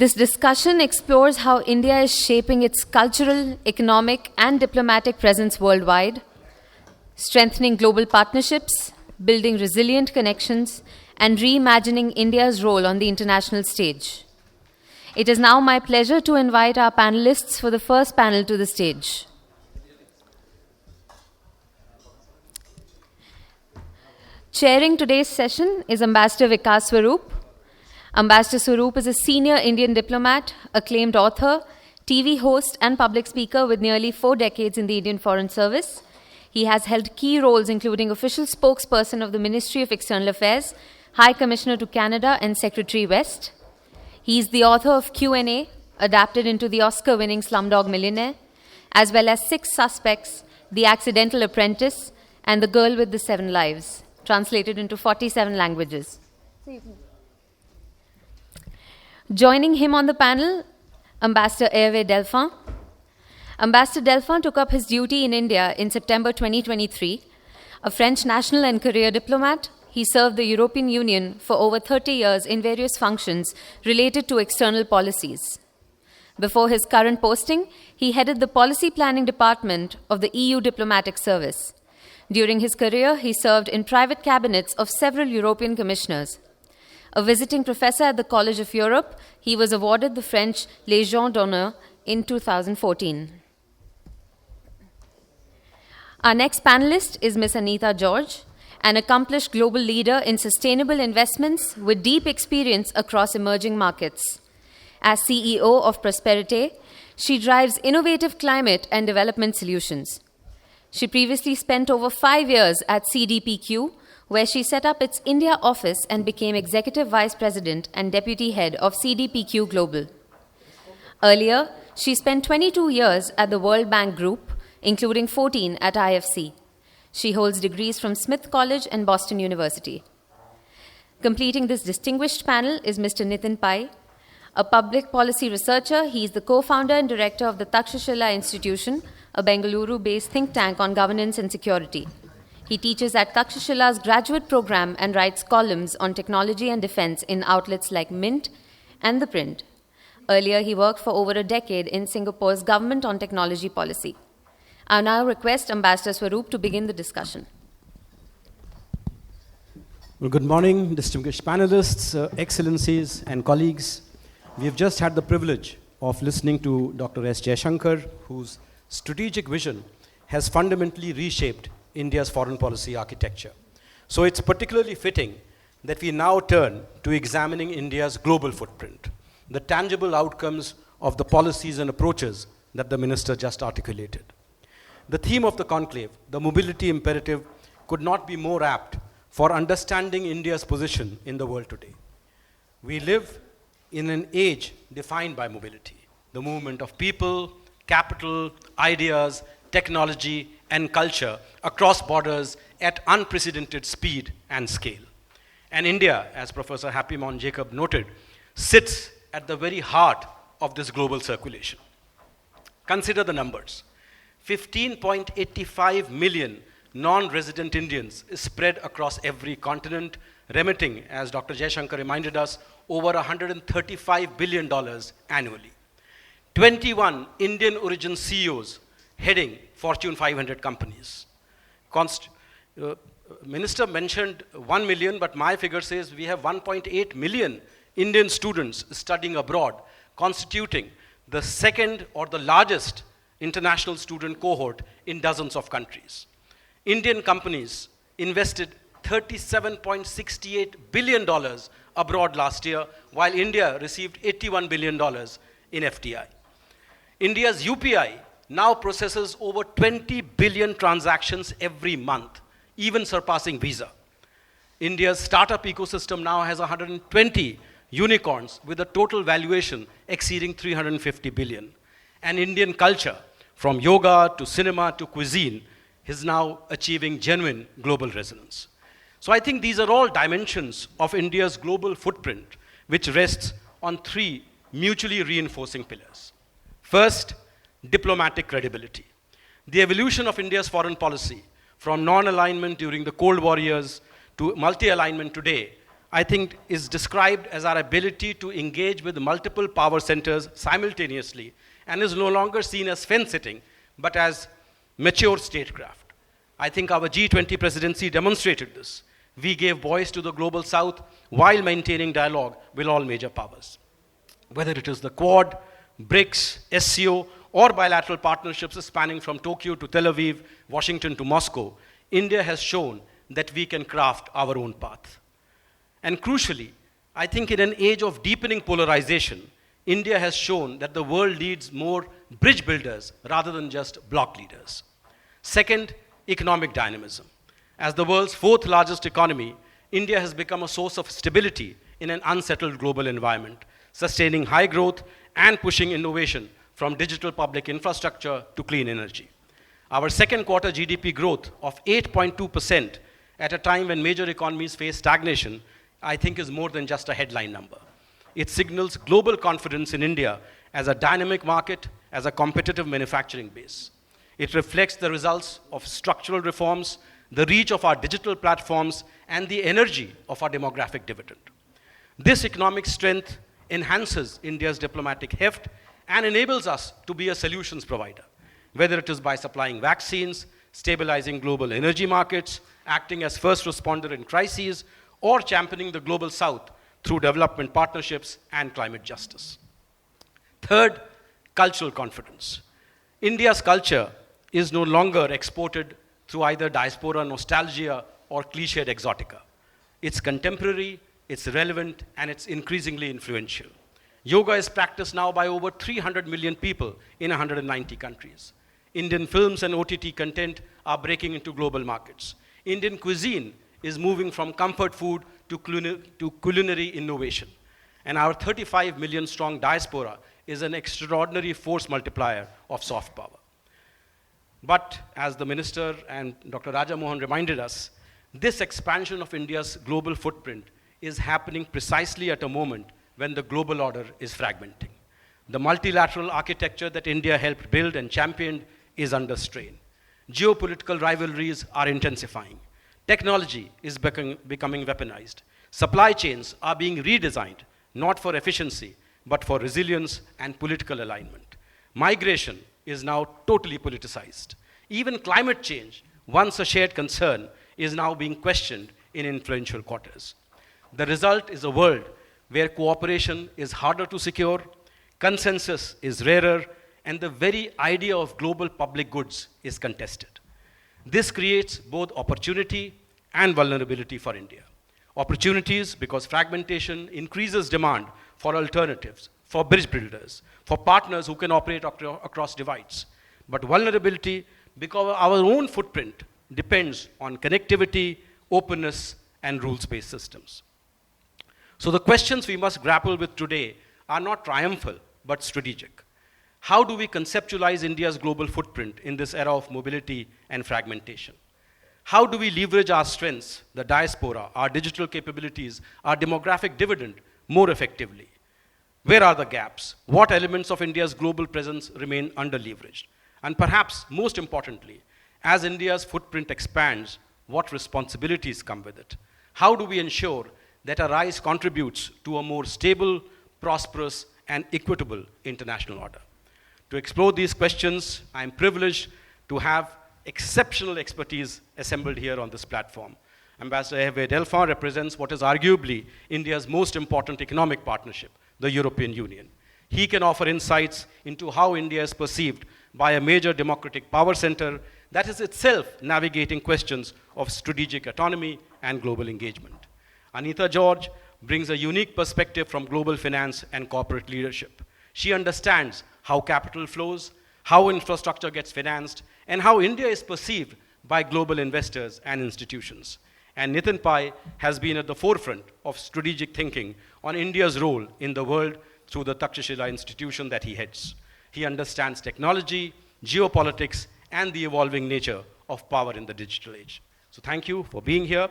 This discussion explores how India is shaping its cultural, economic, and diplomatic presence worldwide, strengthening global partnerships, building resilient connections, and reimagining India's role on the international stage. It is now my pleasure to invite our panelists for the first panel to the stage. Chairing today's session is Ambassador Vikas Swarup. Ambassador Swarup is a senior Indian diplomat, acclaimed author, TV host, and public speaker with nearly 4 decades in the Indian Foreign Service. He has held key roles including official spokesperson of the Ministry of External Affairs, High Commissioner to Canada, and Secretary West. He is the author of Q&A, adapted into the Oscar-winning Slumdog Millionaire, as well as 6 Suspects, The Accidental Apprentice, and The Girl with the 7 Lives, translated into 47 languages. Joining him on the panel, Ambassador Hervé Delphin. Ambassador Delphin took up his duty in India in September 2023. A French national and career diplomat, he served the European Union for over 30 years in various functions related to external policies. Before his current posting, he headed the policy planning department of the EU Diplomatic Service. During his career, he served in private cabinets of several European commissioners. A visiting professor at the College of Europe, he was awarded the French Légion d'honneur in 2014. Our next panelist is Ms. Anita George, an accomplished global leader in sustainable investments with deep experience across emerging markets. As CEO of Prosperity, she drives innovative climate and development solutions. She previously spent over 5 years at CDPQ, where she set up its India office and became Executive Vice President and Deputy Head of CDPQ Global. Earlier, she spent 22 years at the World Bank Group, including 14 at IFC. She holds degrees from Smith College and Boston University. Completing this distinguished panel is Mr. Nitin Pai. A public policy researcher, he is the co-founder and director of the Takshashila Institution, a Bengaluru-based think tank on governance and security. He teaches at Takshashila's graduate program and writes columns on technology and defense in outlets like Mint and The Print. Earlier, he worked for over a decade in Singapore's government on technology policy. I now request Ambassador Swarup to begin the discussion. Well, good morning, distinguished panelists, excellencies, and colleagues. We have just had the privilege of listening to Dr. S. Jaishankar, whose strategic vision has fundamentally reshaped India's foreign policy architecture. So it's particularly fitting that we now turn to examining India's global footprint, the tangible outcomes of the policies and approaches that the minister just articulated. The theme of the conclave, the mobility imperative, could not be more apt for understanding India's position in the world today. We live in an age defined by mobility, the movement of people, capital, ideas, technology, and culture across borders at unprecedented speed and scale. And India, as Professor Happy Mon Jacob noted, sits at the very heart of this global circulation. Consider the numbers. 15.85 million non-resident Indians spread across every continent, remitting, as Dr. Jaishankar reminded us, over $135 billion annually. 21 Indian origin CEOs heading Fortune 500 companies. Minister mentioned 1 million, but my figure says we have 1.8 million Indian students studying abroad, constituting the second or the largest international student cohort in dozens of countries. Indian companies invested $37.68 billion abroad last year, while India received $81 billion in FDI. India's UPI now processes over 20 billion transactions every month, even surpassing Visa. India's startup ecosystem now has 120 unicorns with a total valuation exceeding 350 billion. And Indian culture, from yoga to cinema to cuisine, is now achieving genuine global resonance. So I think these are all dimensions of India's global footprint, which rests on 3 mutually reinforcing pillars. First, diplomatic credibility. The evolution of India's foreign policy, from non-alignment during the Cold War years to multi-alignment today, I think, is described as our ability to engage with multiple power centers simultaneously and is no longer seen as fence-sitting, but as mature statecraft. I think our G20 presidency demonstrated this. We gave voice to the global south while maintaining dialogue with all major powers. Whether it is the Quad, BRICS, SCO, or bilateral partnerships spanning from Tokyo to Tel Aviv, Washington to Moscow, India has shown that we can craft our own path. And crucially, I think in an age of deepening polarization, India has shown that the world needs more bridge builders rather than just bloc leaders. Second, economic dynamism. As the world's fourth largest economy, India has become a source of stability in an unsettled global environment, sustaining high growth and pushing innovation from digital public infrastructure to clean energy. Our second quarter GDP growth of 8.2% at a time when major economies face stagnation, I think is more than just a headline number. It signals global confidence in India as a dynamic market, as a competitive manufacturing base. It reflects the results of structural reforms, the reach of our digital platforms, and the energy of our demographic dividend. This economic strength enhances India's diplomatic heft and enables us to be a solutions provider, whether it is by supplying vaccines, stabilizing global energy markets, acting as first responder in crises, or championing the global south through development partnerships and climate justice. Third, cultural confidence. India's culture is no longer exported through either diaspora nostalgia or cliched exotica. It's contemporary, it's relevant, and it's increasingly influential. Yoga is practiced now by over 300 million people in 190 countries. Indian films and OTT content are breaking into global markets. Indian cuisine is moving from comfort food to culinary innovation. And our 35 million strong diaspora is an extraordinary force multiplier of soft power. But as the Minister and Dr. Raja Mohan reminded us, this expansion of India's global footprint is happening precisely at a moment when the global order is fragmenting. The multilateral architecture that India helped build and championed is under strain. Geopolitical rivalries are intensifying. Technology is becoming weaponized. Supply chains are being redesigned, not for efficiency, but for resilience and political alignment. Migration is now totally politicized. Even climate change, once a shared concern, is now being questioned in influential quarters. The result is a world where cooperation is harder to secure, consensus is rarer, and the very idea of global public goods is contested. This creates both opportunity and vulnerability for India. Opportunities because fragmentation increases demand for alternatives, for bridge builders, for partners who can operate across divides. But vulnerability because our own footprint depends on connectivity, openness, and rules-based systems. So the questions we must grapple with today are not triumphal, but strategic. How do we conceptualize India's global footprint in this era of mobility and fragmentation? How do we leverage our strengths, the diaspora, our digital capabilities, our demographic dividend more effectively? Where are the gaps? What elements of India's global presence remain under-leveraged? And perhaps most importantly, as India's footprint expands, what responsibilities come with it? How do we ensure that our rise contributes to a more stable, prosperous, and equitable international order? To explore these questions, I am privileged to have exceptional expertise assembled here on this platform. Ambassador Hervé Delphin represents what is arguably India's most important economic partnership, the European Union. He can offer insights into how India is perceived by a major democratic power center that is itself navigating questions of strategic autonomy and global engagement. Anita George brings a unique perspective from global finance and corporate leadership. She understands how capital flows, how infrastructure gets financed, and how India is perceived by global investors and institutions. And Nitin Pai has been at the forefront of strategic thinking on India's role in the world through the Takshashila institution that he heads. He understands technology, geopolitics, and the evolving nature of power in the digital age. So thank you for being here.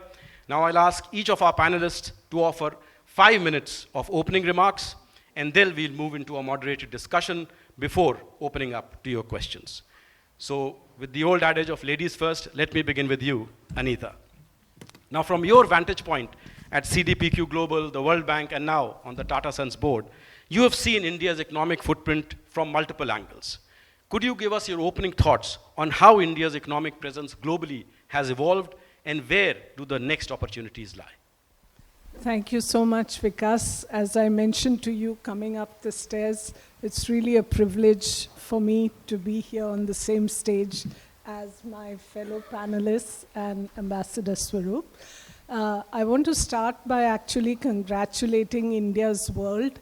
Now I'll ask each of our panelists to offer 5 minutes of opening remarks, and then we'll move into a moderated discussion before opening up to your questions. So with the old adage of ladies first, let me begin with you, Anita. Now from your vantage point at CDPQ Global, the World Bank, and now on the Tata Sons board, you have seen India's economic footprint from multiple angles. Could you give us your opening thoughts on how India's economic presence globally has evolved and where do the next opportunities lie? Thank you so much, Vikas. As I mentioned to you coming up the stairs, it's really a privilege for me to be here on the same stage as my fellow panelists and Ambassador Swaroop. I want to start by actually congratulating India's World.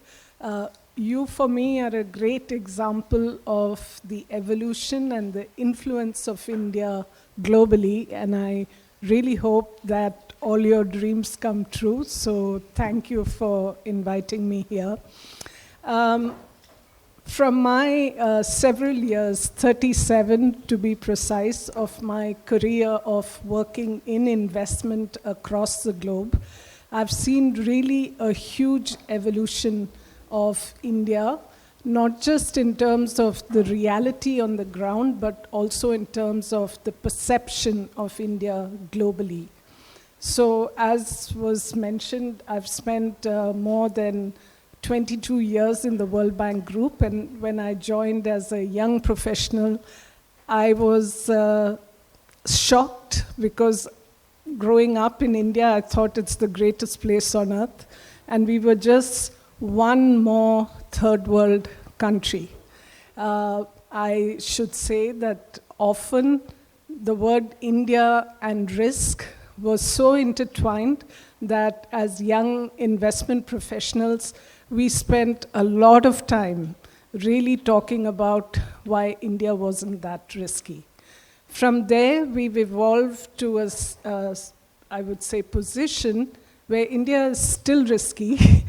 You, for me, are a great example of the evolution and the influence of India globally, and I really hope that all your dreams come true. So thank you for inviting me here. From my several years, 37 to be precise, of my career of working in investment across the globe, I've seen really a huge evolution of India, not just in terms of the reality on the ground, but also in terms of the perception of India globally. So as was mentioned, I've spent more than 22 years in the World Bank Group, and when I joined as a young professional, I was shocked because growing up in India, I thought it's the greatest place on earth, and we were just one more third world country. I should say that often the word India and risk was so intertwined that as young investment professionals, we spent a lot of time really talking about why India wasn't that risky. From there, we've evolved to a, I would say, position where India is still risky,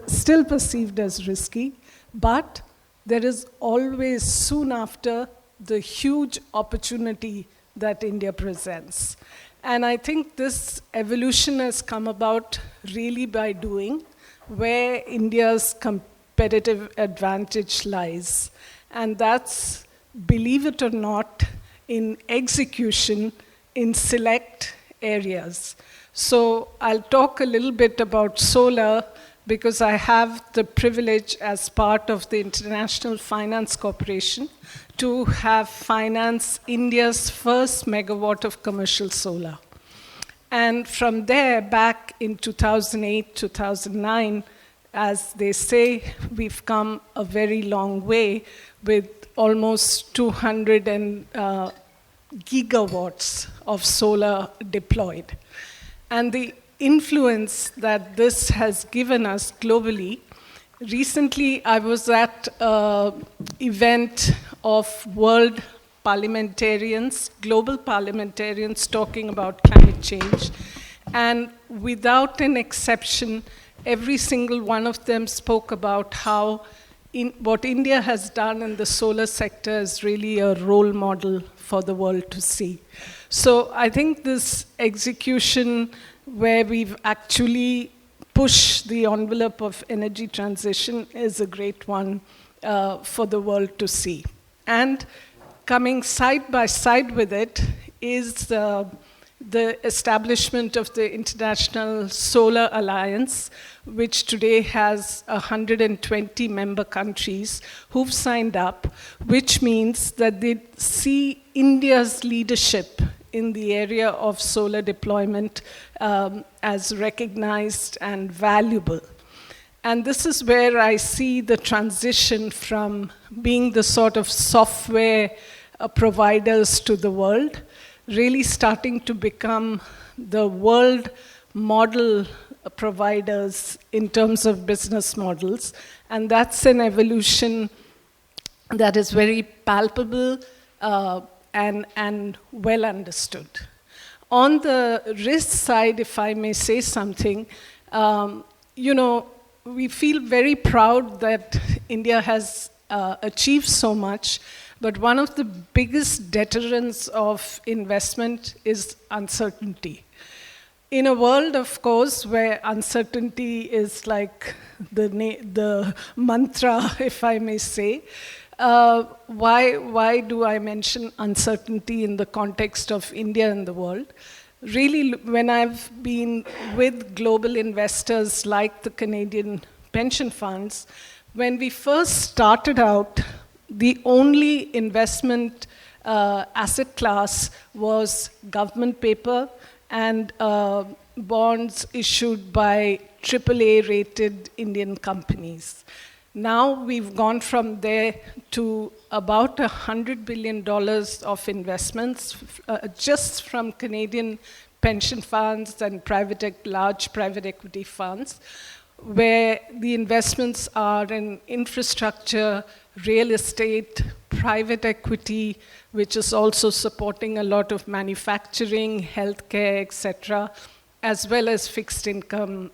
still perceived as risky, but there is always soon after the huge opportunity that India presents. And I think this evolution has come about really by doing, where India's competitive advantage lies. And that's, believe it or not, in execution in select areas. So I'll talk a little bit about solar because I have the privilege as part of the International Finance Corporation to have financed India's first megawatt of commercial solar. And from there, back in 2008, 2009, as they say, we've come a very long way with almost 200 gigawatts of solar deployed. And the influence that this has given us globally, recently I was at an event of world parliamentarians, global parliamentarians talking about climate change. And without an exception, every single one of them spoke about how what India has done in the solar sector is really a role model for the world to see. So I think this execution where we've actually pushed the envelope of energy transition is a great one for the world to see. And coming side by side with it is the establishment of the International Solar Alliance, which today has 120 member countries who've signed up, which means that they see India's leadership in the area of solar deployment as recognized and valuable. And this is where I see the transition from being the sort of software providers to the world, really starting to become the world model providers in terms of business models. And that's an evolution that is very palpable and well understood. On the risk side, if I may say something, we feel very proud that India has achieved so much, but one of the biggest deterrents of investment is uncertainty. In a world, of course, where uncertainty is like the mantra, if I may say, why do I mention uncertainty in the context of India and the world? really, when I've been with global investors like the Canadian pension funds, when we first started out, the only investment asset class was government paper and bonds issued by AAA rated Indian companies. Now we've gone from there to about $100 billion of investments just from Canadian pension funds and large private equity funds, where the investments are in infrastructure, real estate, private equity, which is also supporting a lot of manufacturing, healthcare, etc., as well as fixed income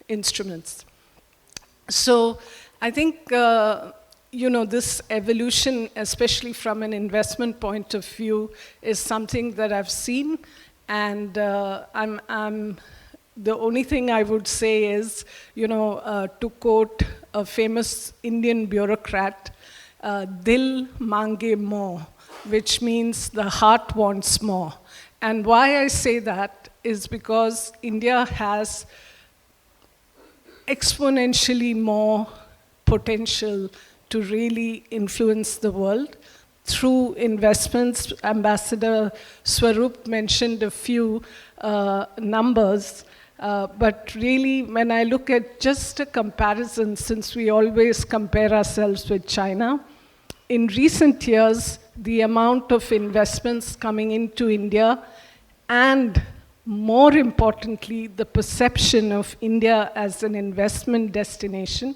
instruments. So I think, this evolution, especially from an investment point of view, is something that I've seen. And the only thing I would say is, to quote a famous Indian bureaucrat, Dil mange more, which means the heart wants more. And why I say that is because India has exponentially more potential to really influence the world through investments. Ambassador Swarup mentioned a few numbers, but really when I look at just a comparison, since we always compare ourselves with China, in recent years, the amount of investments coming into India and more importantly, the perception of India as an investment destination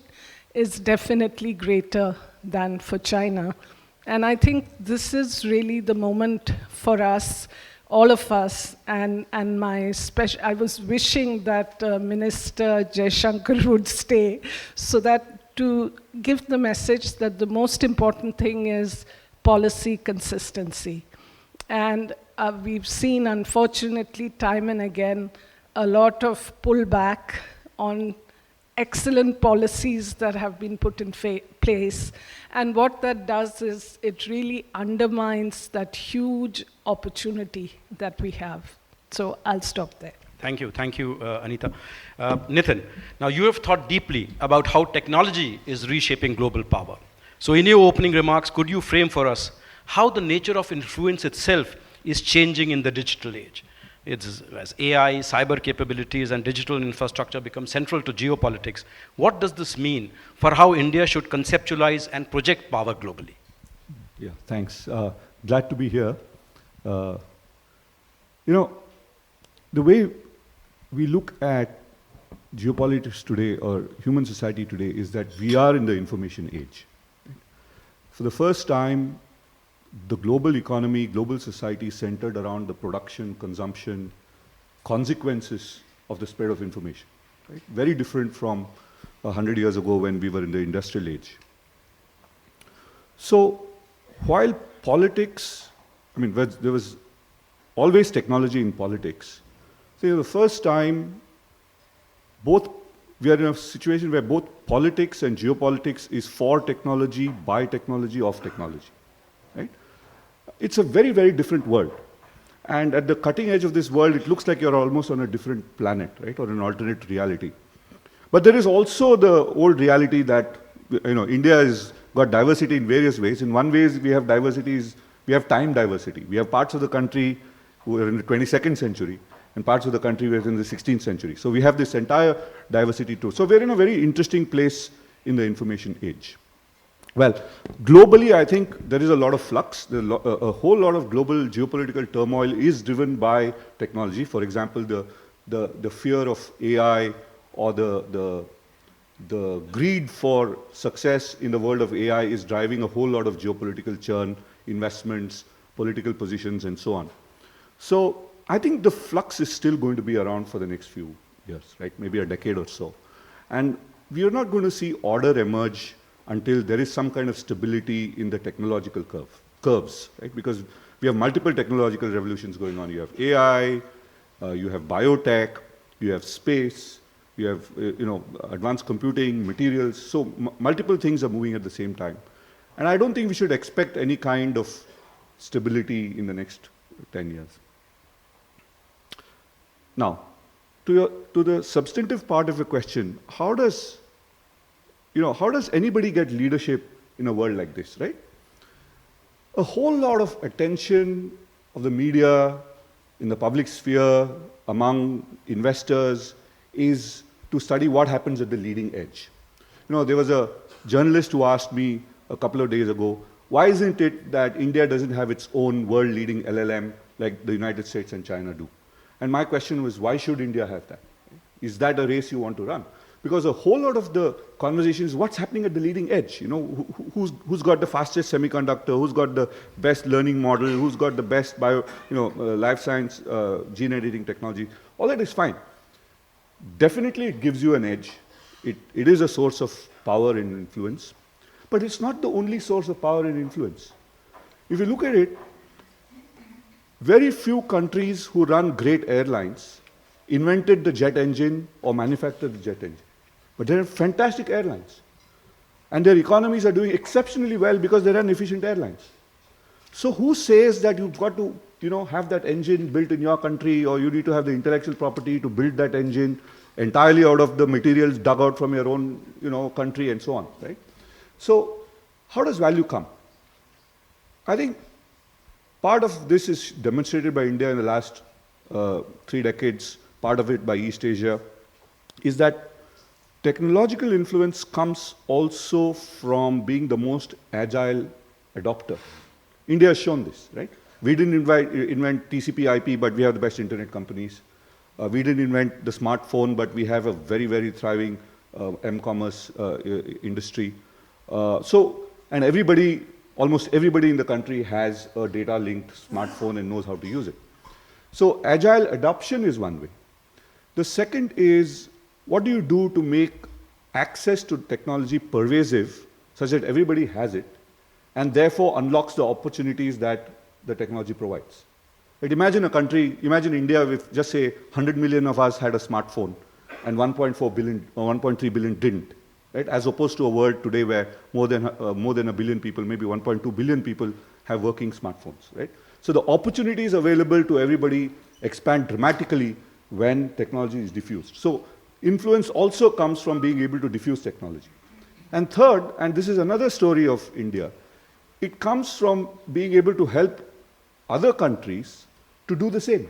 is definitely greater than for China. And I think this is really the moment for us, all of us, and I was wishing that Minister Jaishankar would stay, so that to give the message that the most important thing is policy consistency. And we've seen, unfortunately, time and again, a lot of pullback on excellent policies that have been put in place. And what that does is it really undermines that huge opportunity that we have. So I'll stop there. Thank you, Anita. Nitin, now you have thought deeply about how technology is reshaping global power. So in your opening remarks, could you frame for us how the nature of influence itself is changing in the digital age? It's, as AI, cyber capabilities, and digital infrastructure become central to geopolitics, what does this mean for how India should conceptualize and project power globally? Yeah, thanks. Glad to be here. The way we look at geopolitics today or human society today is that we are in the information age. For the first time, the global economy, global society is centered around the production, consumption, consequences of the spread of information. Right? Very different from 100 years ago when we were in the industrial age. So while politics, there was always technology in politics. So the first time, we are in a situation where both politics and geopolitics is for technology, by technology, of technology. Right? It's a very, very different world. And at the cutting edge of this world, it looks like you're almost on a different planet, right? Or an alternate reality. But there is also the old reality that, India has got diversity in various ways. In one way, we have time diversity. We have parts of the country who are in the 22nd century and parts of the country who are in the 16th century. So we have this entire diversity too. So we're in a very interesting place in the information age. Well, globally, I think there is a lot of flux. A whole lot of global geopolitical turmoil is driven by technology. For example, the fear of AI or the greed for success in the world of AI is driving a whole lot of geopolitical churn, investments, political positions, and so on. So I think the flux is still going to be around for the next few years, right? Maybe a decade or so. And we are not going to see order emerge until there is some kind of stability in the technological curves, right? Because we have multiple technological revolutions going on. You have AI, you have biotech, you have space, you have advanced computing, materials. So multiple things are moving at the same time. And I don't think we should expect any kind of stability in the next 10 years. Now, to the substantive part of the question, how does anybody get leadership in a world like this, right? A whole lot of attention of the media, in the public sphere, among investors, is to study what happens at the leading edge. There was a journalist who asked me a couple of days ago, why isn't it that India doesn't have its own world-leading LLM like the United States and China do? And my question was, why should India have that? Is that a race you want to run? Because a whole lot of the conversation is what's happening at the leading edge. Who's got the fastest semiconductor? Who's got the best learning model? Who's got the best life science, gene editing technology? All that is fine. Definitely, it gives you an edge. It is a source of power and influence, but it's not the only source of power and influence. If you look at it, very few countries who run great airlines invented the jet engine or manufactured the jet engine. But they are fantastic airlines. And their economies are doing exceptionally well because they run efficient airlines. So who says that you've got to have that engine built in your country, or you need to have the intellectual property to build that engine entirely out of the materials dug out from your own country and so on, right? So how does value come? I think part of this is demonstrated by India in the last 3 decades, part of it by East Asia, is that technological influence comes also from being the most agile adopter. India has shown this, right? We didn't invent TCP/IP, but we have the best internet companies. We didn't invent the smartphone, but we have a very, very thriving m-commerce industry. And almost everybody in the country has a data-linked smartphone and knows how to use it. So agile adoption is one way. The second is, what do you do to make access to technology pervasive such that everybody has it and therefore unlocks the opportunities that the technology provides? Like imagine India with just say 100 million of us had a smartphone and 1.4 billion or 1.3 billion didn't, right? As opposed to a world today where more than a billion people, maybe 1.2 billion people have working smartphones, right? So the opportunities available to everybody expand dramatically when technology is diffused. So influence also comes from being able to diffuse technology. And third, and this is another story of India, it comes from being able to help other countries to do the same.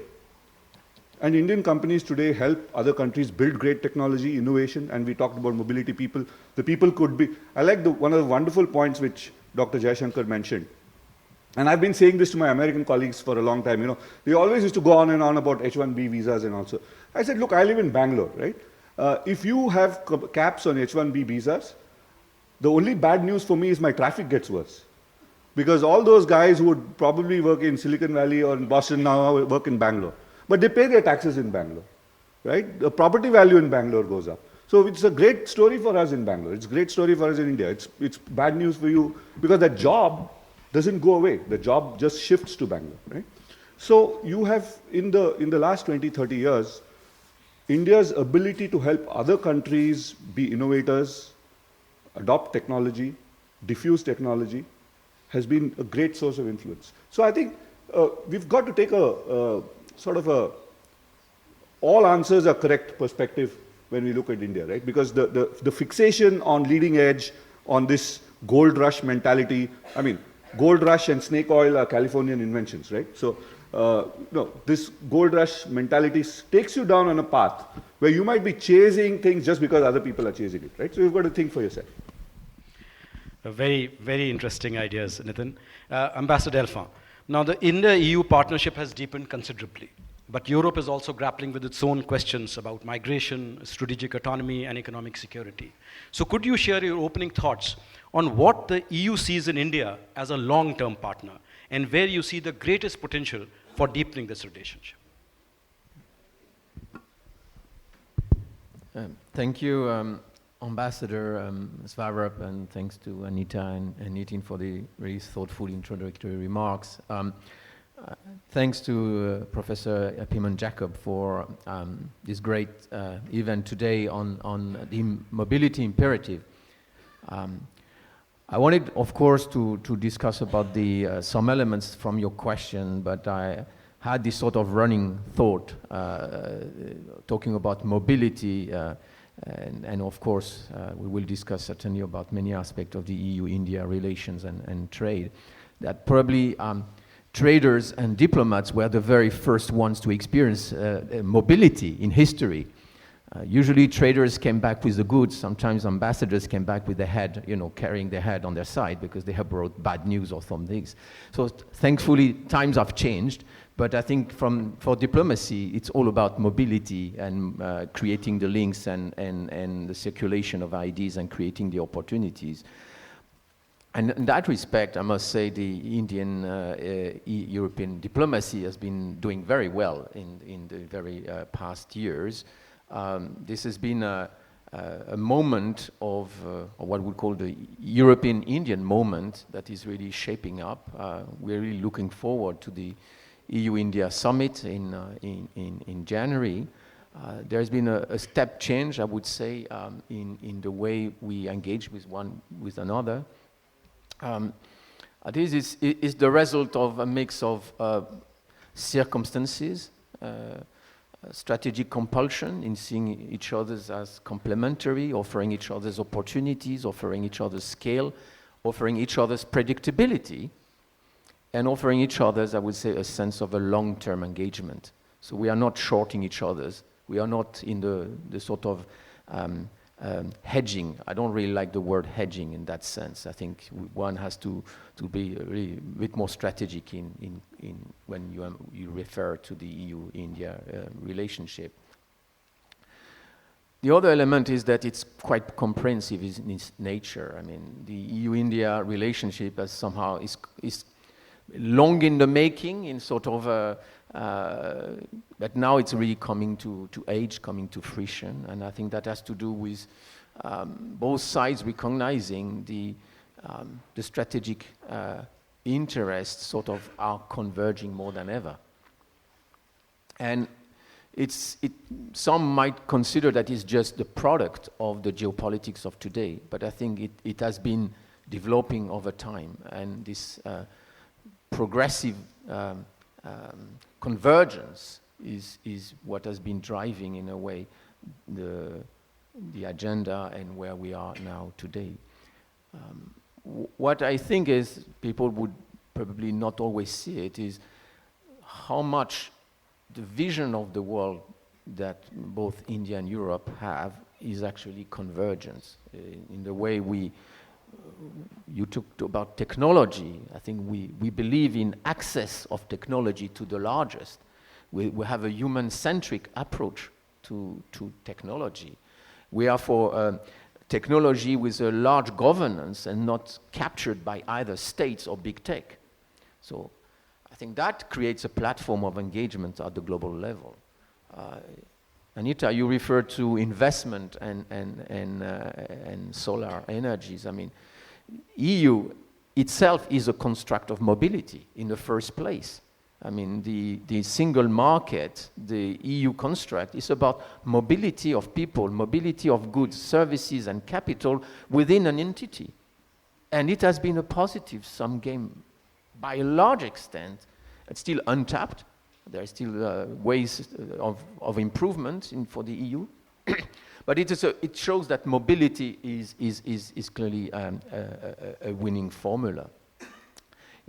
And Indian companies today help other countries build great technology, innovation, and we talked about mobility people. The people could be, I like one of the wonderful points which Dr. Jayashankar mentioned. And I've been saying this to my American colleagues for a long time. They always used to go on and on about H-1B visas and also. I said, look, I live in Bangalore, right? If you have caps on H-1B visas, the only bad news for me is my traffic gets worse. Because all those guys who would probably work in Silicon Valley or in Boston now work in Bangalore. But they pay their taxes in Bangalore, right? The property value in Bangalore goes up. So it's a great story for us in Bangalore. It's a great story for us in India. It's bad news for you because that job doesn't go away. The job just shifts to Bangalore, right? So you have, in the last 20, 30 years, India's ability to help other countries be innovators, adopt technology, diffuse technology, has been a great source of influence. So I think we've got to take a sort of all answers are correct perspective when we look at India, right? Because the fixation on leading edge, on this gold rush mentality, I mean, gold rush and snake oil are Californian inventions, right? So, this gold rush mentality takes you down on a path where you might be chasing things just because other people are chasing it, right? So you've got to think for yourself. Very, very interesting ideas, Nitin. Ambassador Delphin. Now, the India-EU partnership has deepened considerably, but Europe is also grappling with its own questions about migration, strategic autonomy, and economic security. So could you share your opening thoughts on what the EU sees in India as a long-term partner, and where you see the greatest potential for deepening this relationship? Thank you, Ambassador Svarup, and thanks to Anita and Nitin for the really thoughtful introductory remarks. Thanks to Professor Pimon Jacob for this great event today on the mobility imperative. I wanted, of course, to discuss about some elements from your question, but had this sort of running thought, talking about mobility, and of course, we will discuss certainly about many aspects of the EU-India relations and trade, that probably traders and diplomats were the very first ones to experience mobility in history. Usually traders came back with the goods, sometimes ambassadors came back with the head, carrying the head on their side because they have brought bad news or some things. So thankfully times have changed, but I think for diplomacy it's all about mobility and creating the links and the circulation of ideas and creating the opportunities. And in that respect, I must say the Indian European diplomacy has been doing very well in the very past years. This has been a moment of what we call the European-Indian moment that is really shaping up. We're really looking forward to the EU-India summit in January. There's been a step change, I would say, in the way we engage with one with another. This is the result of a mix of circumstances, strategic compulsion in seeing each other as complementary, offering each other's opportunities, offering each other's scale, offering each other's predictability, and offering each other's, I would say, a sense of a long-term engagement. So we are not shorting each other's. We are not in the sort of hedging. I don't really like the word hedging in that sense. I think one has to be really a bit more strategic in when you refer to the EU-India relationship. The other element is that it's quite comprehensive in its nature. I mean, the EU-India relationship as somehow is long in the making, in sort of but now it's really coming to age, coming to fruition, and I think that has to do with both sides recognizing the strategic interests sort of are converging more than ever. And some might consider that it's just the product of the geopolitics of today, but I think it has been developing over time, and this progressive convergence is what has been driving, in a way, the agenda and where we are now today. What I think is people would probably not always see it is how much the vision of the world that both India and Europe have is actually convergence. In the way you talked about technology, I think we believe in access of technology to the largest. We have a human-centric approach to technology. We are for technology with a large governance and not captured by either states or big tech. So I think that creates a platform of engagement at the global level. Anita, you referred to investment and solar energies. I mean, EU itself is a construct of mobility in the first place. I mean, the single market, the EU construct, is about mobility of people, mobility of goods, services, and capital within an entity. And it has been a positive sum game by a large extent. It's still untapped. There are still ways of improvement for the EU. But it shows that mobility is clearly a winning formula.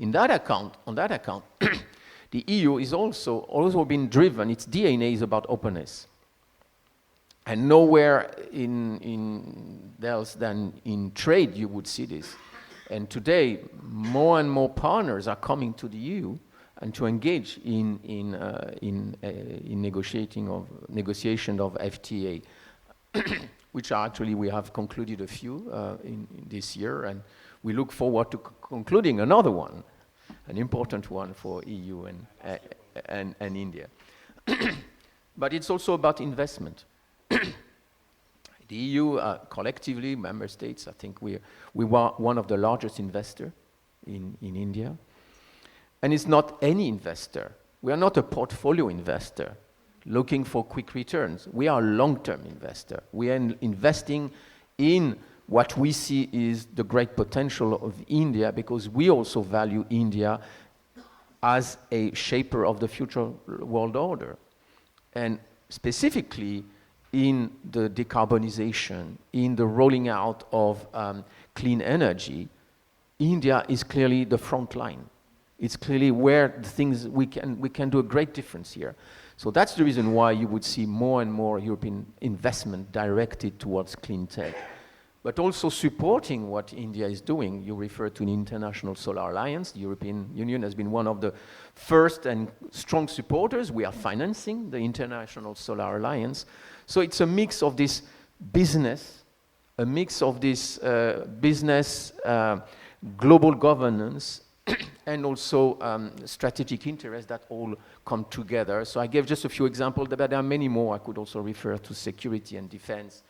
On that account, the EU is also been driven, its DNA is about openness. And nowhere else than in trade you would see this. And today, more and more partners are coming to the EU and to engage in negotiation of FTA, which actually we have concluded a few in this year, and we look forward to concluding another one, an important one for EU and India. But it's also about investment. The EU, collectively, member states, I think we were one of the largest investors in India. And it's not any investor. We are not a portfolio investor looking for quick returns. We are a long-term investor. We are investing in what we see is the great potential of India, because we also value India as a shaper of the future world order. And specifically in the decarbonization, in the rolling out of clean energy, India is clearly the front line. It's clearly where the things we can do a great difference here. So that's the reason why you would see more and more European investment directed towards clean tech, but also supporting what India is doing. You refer to the International Solar Alliance. The European Union has been one of the first and strong supporters. We are financing the International Solar Alliance. So it's a mix of this business, a mix of this business, global governance, and also strategic interests that all come together. So I gave just a few examples, but there are many more. I could also refer to security and defense,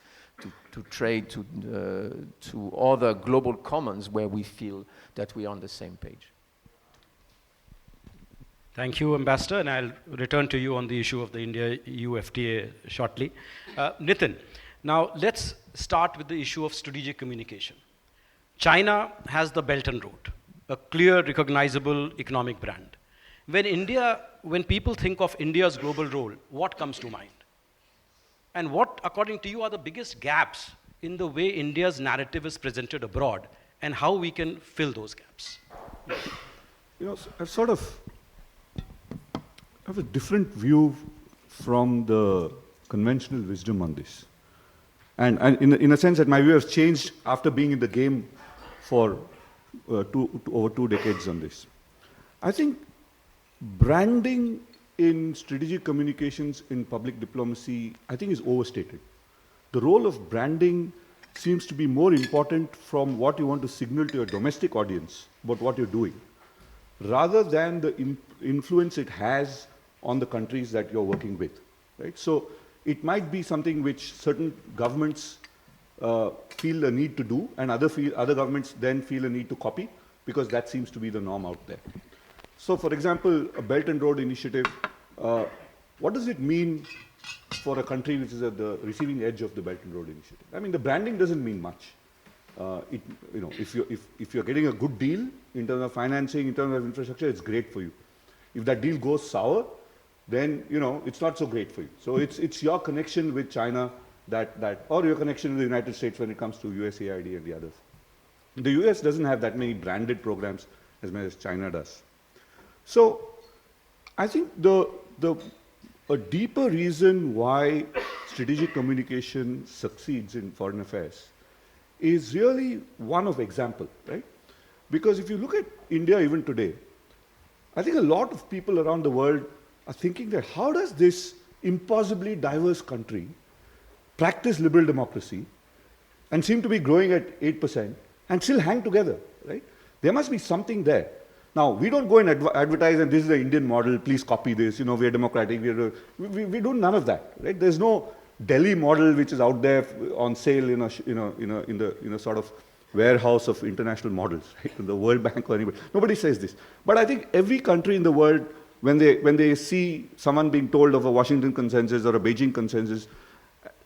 to trade, to other global commons where we feel that we are on the same page. Thank you, Ambassador, and I'll return to you on the issue of the India-EU FTA shortly. Nitin, now let's start with the issue of strategic communication. China has the Belt and Road, a clear, recognizable economic brand. When people think of India's global role, what comes to mind? And what, according to you, are the biggest gaps in the way India's narrative is presented abroad, and how we can fill those gaps? You know, I have a different view from the conventional wisdom on this. And in a sense that my view has changed after being in the game for over 2 decades on this. I think branding in strategic communications in public diplomacy, I think, is overstated. The role of branding seems to be more important from what you want to signal to your domestic audience about what you're doing, rather than the influence it has on the countries that you're working with, right? So it might be something which certain governments feel a need to do, and other governments then feel a need to copy, because that seems to be the norm out there. So, for example, a Belt and Road Initiative, what does it mean for a country which is at the receiving edge of the Belt and Road Initiative? I mean, the branding doesn't mean much. If you're getting a good deal in terms of financing, in terms of infrastructure, it's great for you. If that deal goes sour, then it's not so great for you. So it's your connection with China or your connection with the United States when it comes to USAID and the others. The US doesn't have that many branded programs as much as China does. So I think a deeper reason why strategic communication succeeds in foreign affairs is really one of example, right? Because if you look at India even today, I think a lot of people around the world are thinking that how does this impossibly diverse country practice liberal democracy and seem to be growing at 8% and still hang together, right? There must be something there. Now, we don't go and advertise, and this is the Indian model, please copy this, we are democratic, we do none of that, right? There's no Delhi model which is out there on sale in a sort of warehouse of international models, right? In the World Bank or anybody. Nobody says this. But I think every country in the world, when they see someone being told of a Washington consensus or a Beijing consensus,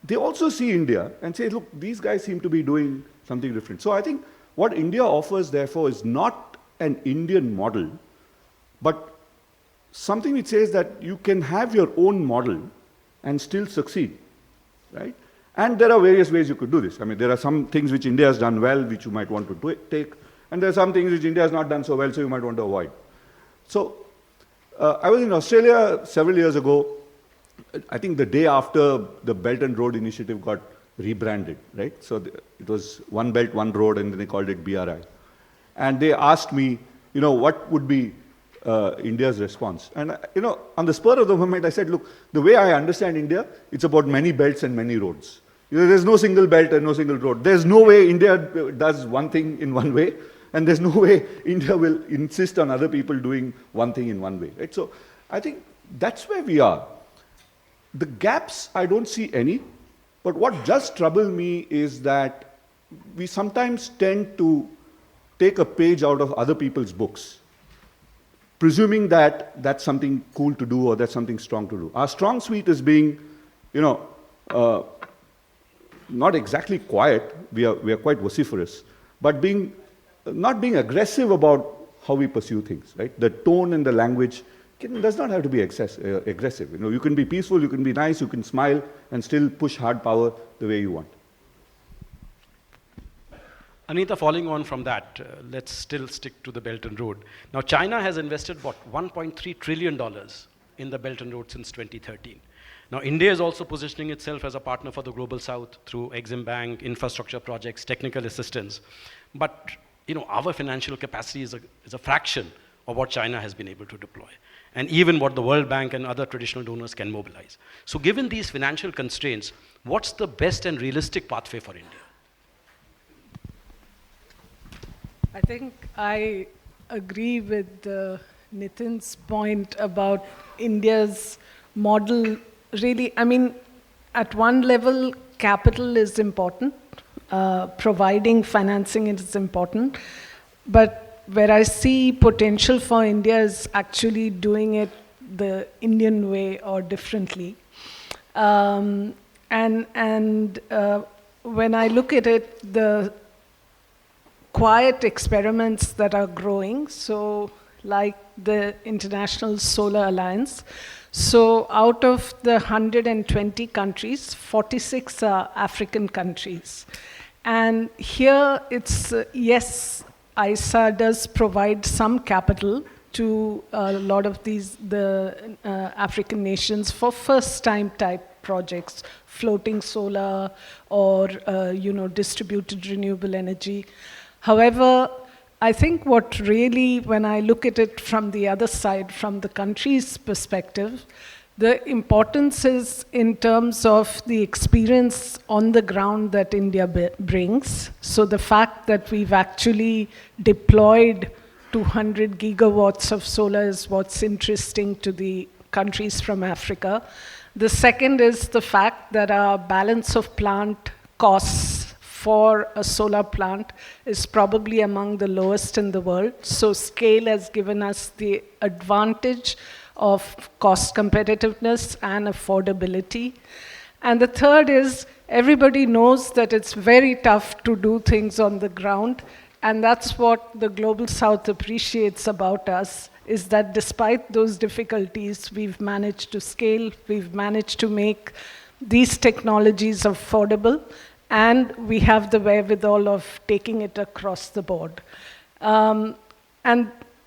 they also see India and say, look, these guys seem to be doing something different. So I think what India offers, therefore, is not an Indian model, but something which says that you can have your own model and still succeed, right? And there are various ways you could do this. I mean, there are some things which India has done well, which you might want to take, and there are some things which India has not done so well, so you might want to avoid. So I was in Australia several years ago, I think the day after the Belt and Road Initiative got rebranded, right? So it was One Belt, One Road, and then they called it BRI. And they asked me, what would be India's response? And, on the spur of the moment, I said, look, the way I understand India, it's about many belts and many roads. There's no single belt and no single road. There's no way India does one thing in one way, and there's no way India will insist on other people doing one thing in one way, right? So I think that's where we are. The gaps, I don't see any, but what does trouble me is that we sometimes tend to take a page out of other people's books, presuming that that's something cool to do or that's something strong to do. Our strong suite is being, not exactly quiet, we are quite vociferous, but not being aggressive about how we pursue things, right? The tone and the language does not have to be aggressive. You know, you can be peaceful, you can be nice, you can smile, and still push hard power the way you want. Anita, following on from that, let's still stick to the Belt and Road. Now, China has invested, what, $1.3 trillion in the Belt and Road since 2013. Now, India is also positioning itself as a partner for the Global South through Exim Bank, infrastructure projects, technical assistance. But, you know, our financial capacity is a fraction of what China has been able to deploy, and even what the World Bank and other traditional donors can mobilize. So given these financial constraints, what's the best and realistic pathway for India? I think I agree with Nitin's point about India's model. Really, I mean, at one level, capital is important. Providing financing is important. But where I see potential for India is actually doing it the Indian way or differently. When I look at it, the quiet experiments that are growing, so like the International Solar Alliance. So out of the 120 countries, 46 are African countries. And here it's, yes, ISA does provide some capital to a lot of the African nations for first-time type projects, floating solar or distributed renewable energy. However, I think what really, when I look at it from the other side, from the country's perspective, the importance is in terms of the experience on the ground that India brings. So the fact that we've actually deployed 200 gigawatts of solar is what's interesting to the countries from Africa. The second is the fact that our balance of plant costs for a solar plant is probably among the lowest in the world. So scale has given us the advantage of cost competitiveness and affordability. And the third is everybody knows that it's very tough to do things on the ground. And that's what the Global South appreciates about us, is that despite those difficulties, we've managed to scale, we've managed to make these technologies affordable, and we have the wherewithal of taking it across the board. And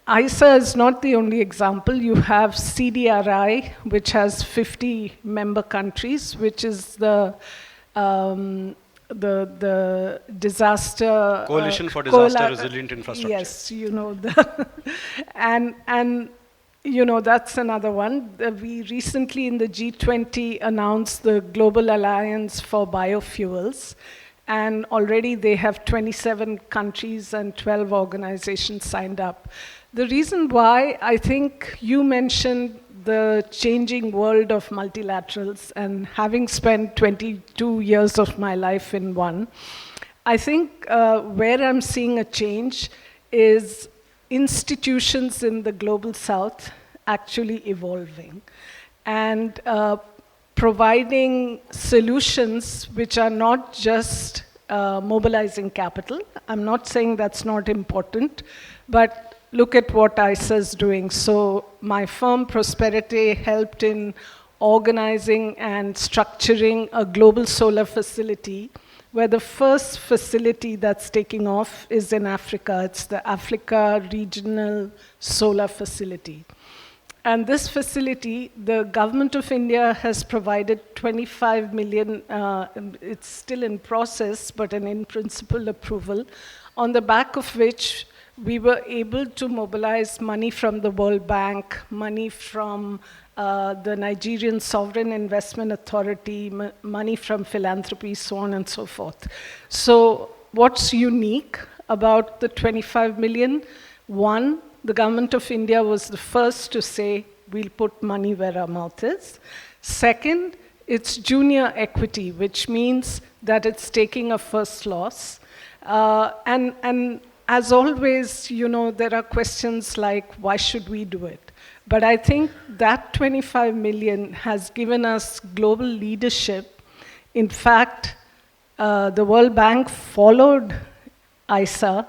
ISA is not the only example. You have CDRI, which has 50 member countries, which is the disaster... Coalition for Disaster Resilient Infrastructure. Yes, you know, and that's another one. We recently in the G20 announced the Global Alliance for Biofuels, and already they have 27 countries and 12 organizations signed up. The reason why, I think you mentioned the changing world of multilaterals, and having spent 22 years of my life in one, I think where I'm seeing a change is institutions in the Global South actually evolving and providing solutions which are not just mobilizing capital. I'm not saying that's not important, but look at what ISA is doing. So my firm Prosperity helped in organizing and structuring a global solar facility, where the first facility that's taking off is in Africa. It's the Africa Regional Solar Facility. And this facility, the government of India has provided 25 million, it's still in process, but an in-principle approval, on the back of which we were able to mobilize money from the World Bank, money from the Nigerian Sovereign Investment Authority, money from philanthropy, so on and so forth. So what's unique about the 25 million? One, the government of India was the first to say, we'll put money where our mouth is. Second, it's junior equity, which means that it's taking a first loss. And as always, there are questions like, why should we do it? But I think that 25 million has given us global leadership. In fact, the World Bank followed ISA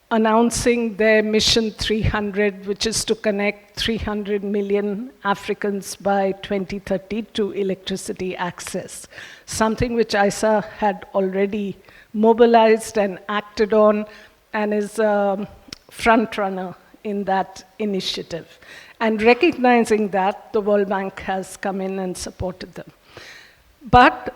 announcing their Mission 300, which is to connect 300 million Africans by 2030 to electricity access, something which ISA had already mobilized and acted on and is a front runner in that initiative. And recognizing that, the World Bank has come in and supported them. But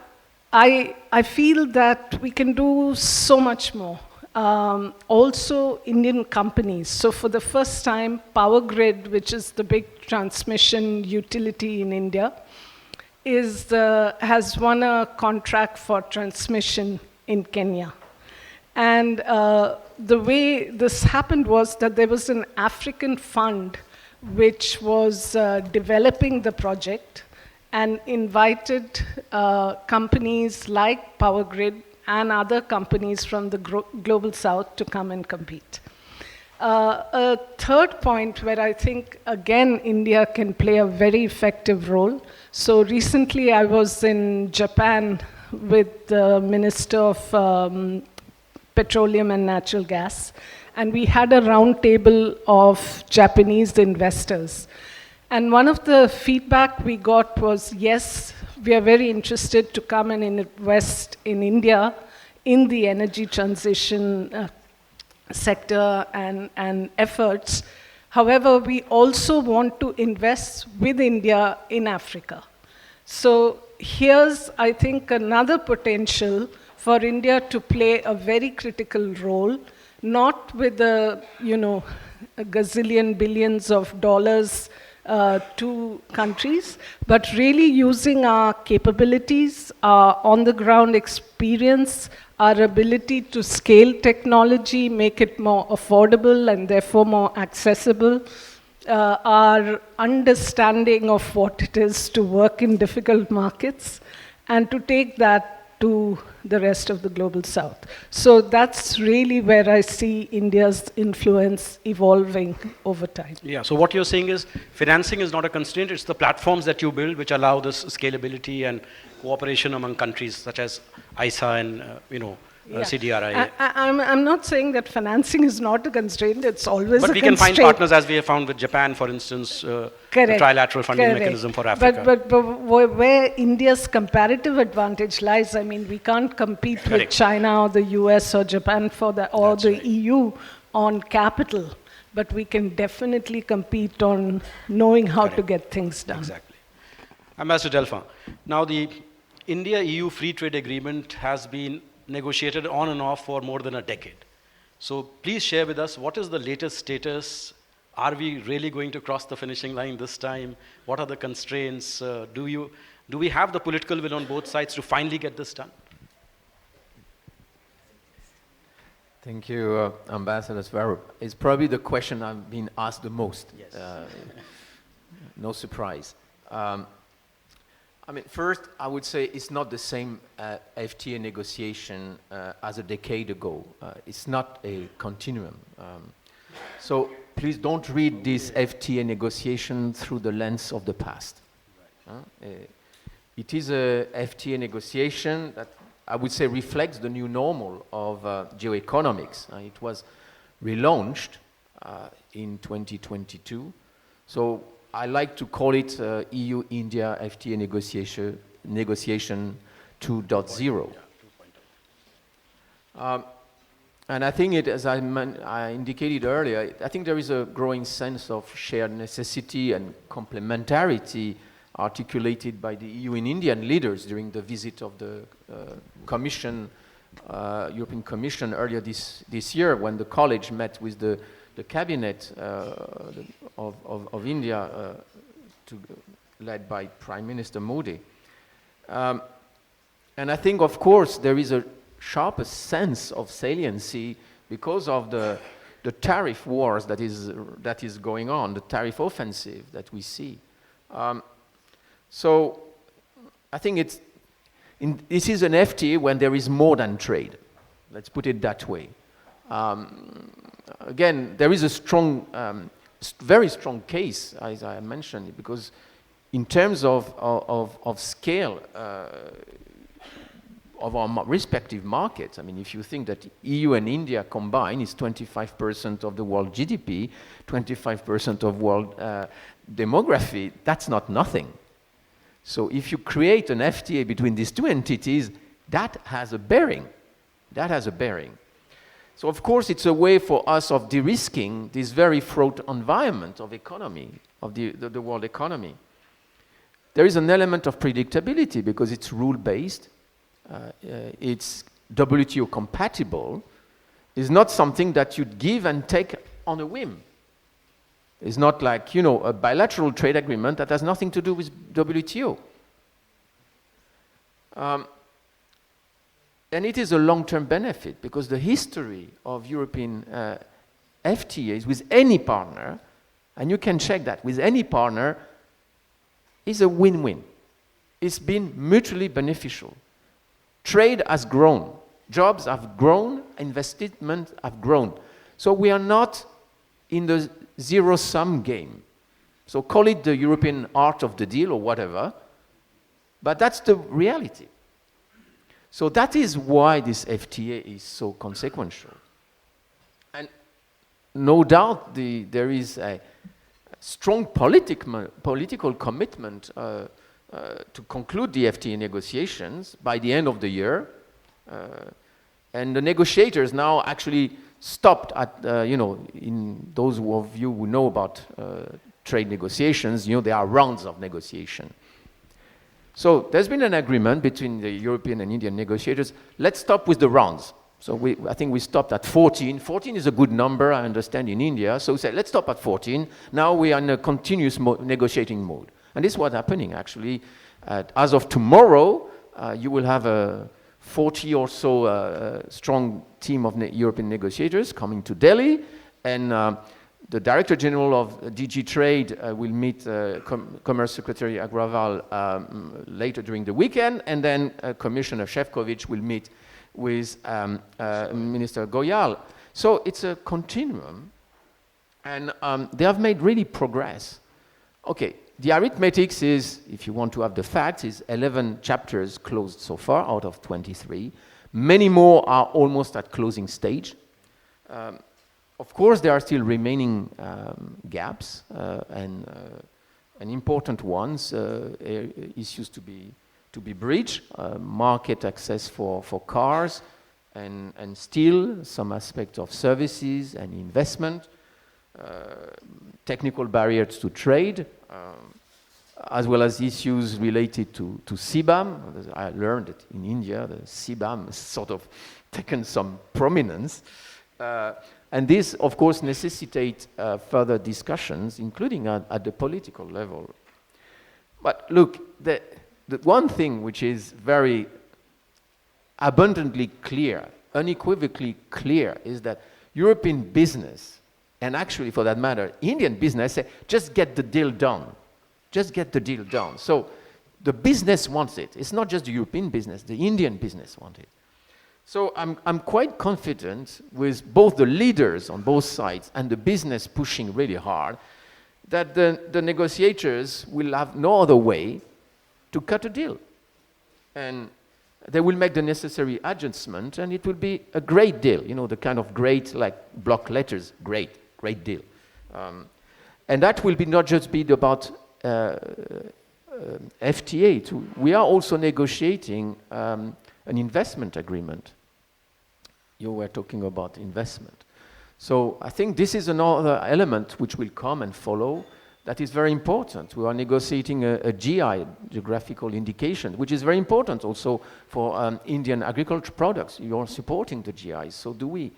I feel that we can do so much more. Also, Indian companies. So for the first time, Power Grid, which is the big transmission utility in India, has won a contract for transmission in Kenya. And the way this happened was that there was an African fund which was developing the project and invited companies like Power Grid and other companies from the global south to come and compete. A third point where I think, again, India can play a very effective role. So recently I was in Japan with the Minister of Petroleum and Natural Gas, and we had a roundtable of Japanese investors. And one of the feedback we got was, yes, we are very interested to come and invest in India in the energy transition sector and efforts. However, we also want to invest with India in Africa. So here's, I think, another potential for India to play a very critical role, not with a gazillion billions of dollars to countries, but really using our capabilities, our on-the-ground experience, our ability to scale technology, make it more affordable and therefore more accessible, our understanding of what it is to work in difficult markets, and to take that to the rest of the global south. So that's really where I see India's influence evolving over time. Yeah, so what you're saying is financing is not a constraint, it's the platforms that you build which allow this scalability and cooperation among countries such as ISA and CDRI. I'm not saying that financing is not a constraint, it's always a constraint. But we can find partners, as we have found with Japan, for instance, the trilateral funding mechanism for Africa. But where India's comparative advantage lies, I mean, we can't compete with China or the US or Japan or the EU on capital, but we can definitely compete on knowing how to get things done. Exactly. Ambassador Delphin, now the India-EU Free Trade Agreement has been negotiated on and off for more than a decade. So please share with us, what is the latest status? Are we really going to cross the finishing line this time? What are the constraints? Do we have the political will on both sides to finally get this done? Thank you, Ambassador Svarup. It's probably the question I've been asked the most. Yes. No surprise. I mean, first, I would say it's not the same FTA negotiation as a decade ago. It's not a continuum. So please don't read this FTA negotiation through the lens of the past. It is a FTA negotiation that I would say reflects the new normal of geoeconomics. It was relaunched in 2022. So I like to call it EU-India FTA negotiation 2.0. And I think as I indicated earlier, I think there is a growing sense of shared necessity and complementarity articulated by the EU and Indian leaders during the visit of the European Commission earlier this year, when the college met with the cabinet of India, led by Prime Minister Modi. And I think, of course, there is a sharper sense of saliency because of the tariff wars that is going on, the tariff offensive that we see. So I think this is an FTA when there is more than trade. Let's put it that way. Again, there is a strong, very strong case, as I mentioned, because in terms of scale, of our respective markets. I mean, if you think that EU and India combined is 25% of the world GDP, 25% of world demography, that's not nothing. So if you create an FTA between these two entities, that has a bearing. That has a bearing. So of course it's a way for us of de-risking this very fraught environment of economy, of the world economy. There is an element of predictability because it's rule-based, it's WTO compatible. It's not something that you'd give and take on a whim. It's not like, you know, a bilateral trade agreement that has nothing to do with WTO. And it is a long-term benefit because the history of European FTAs with any partner, and you can check that with any partner, is a win-win. It's been mutually beneficial. Trade has grown, jobs have grown, investment have grown. So we are not in the zero-sum game. So call it the European art of the deal or whatever, but that's the reality. So that is why this FTA is so consequential. And no doubt there is a strong political commitment to conclude the FTA negotiations by the end of the year. And the negotiators now actually stopped at, in those of you who know about trade negotiations, there are rounds of negotiation. So there's been an agreement between the European and Indian negotiators. Let's stop with the rounds. So I think we stopped at 14. 14 is a good number, I understand, in India. So we said, let's stop at 14. Now we are in a continuous negotiating mode. And this is what's happening, actually. As of tomorrow, you will have a 40 or so strong team of European negotiators coming to Delhi. And the Director General of DG Trade will meet Commerce Secretary Agrawal later during the weekend, and then Commissioner Shevkovich will meet with Minister Goyal. So it's a continuum, and they have made really progress. Okay, the arithmetics is, if you want to have the facts, is 11 chapters closed so far out of 23. Many more are almost at closing stage. Of course, there are still remaining gaps and important ones, issues to be bridged, market access for cars and steel, some aspects of services and investment, technical barriers to trade, as well as issues related to CBAM. I learned that in India, the CBAM has sort of taken some prominence. And this, of course, necessitates further discussions, including at the political level. But look, the one thing which is very abundantly clear, unequivocally clear, is that European business, and actually for that matter, Indian business, say, just get the deal done. Just get the deal done. So the business wants it. It's not just the European business, the Indian business wants it. So I'm quite confident with both the leaders on both sides and the business pushing really hard that the negotiators will have no other way to cut a deal. And they will make the necessary adjustment and it will be a great deal. The kind of great, like block letters, great deal. And that will be not just be about FTA. We are also negotiating an investment agreement. You were talking about investment. So I think this is another element which will come and follow that is very important. We are negotiating a GI, geographical indication, which is very important also for Indian agriculture products. You're supporting the GIs, so do we.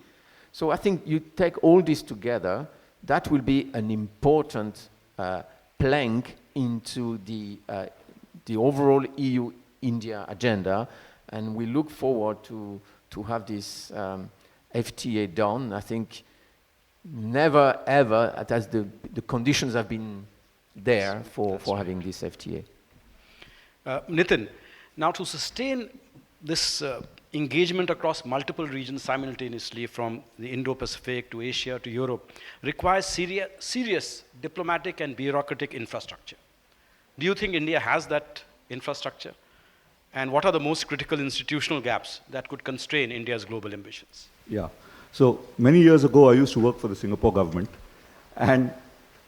So I think you take all this together, that will be an important plank into the overall EU-India agenda, and we look forward to have this FTA done. I think never ever, as the conditions have been there for having this FTA. Nitin, now to sustain this engagement across multiple regions simultaneously, from the Indo-Pacific to Asia to Europe, requires serious diplomatic and bureaucratic infrastructure. Do you think India has that infrastructure? And what are the most critical institutional gaps that could constrain India's global ambitions? Yeah. So many years ago, I used to work for the Singapore government, and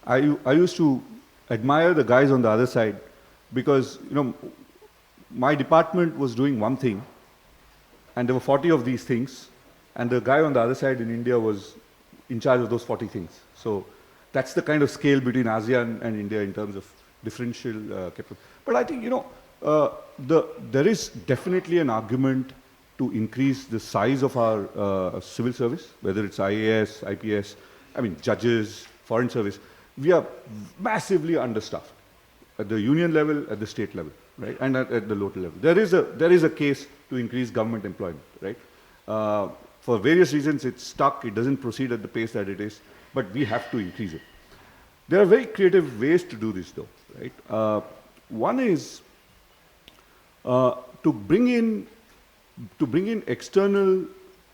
I used to admire the guys on the other side because, my department was doing one thing, and there were 40 of these things, and the guy on the other side in India was in charge of those 40 things. So that's the kind of scale between ASEAN and India in terms of differential capability. But I think, there is definitely an argument to increase the size of our civil service, whether it's IAS, IPS, judges, foreign service. We are massively understaffed at the union level, at the state level, right, and at the local level. There is a case to increase government employment, right? For various reasons, it's stuck. It doesn't proceed at the pace that it is, but we have to increase it. There are very creative ways to do this, though, right? One is to bring in external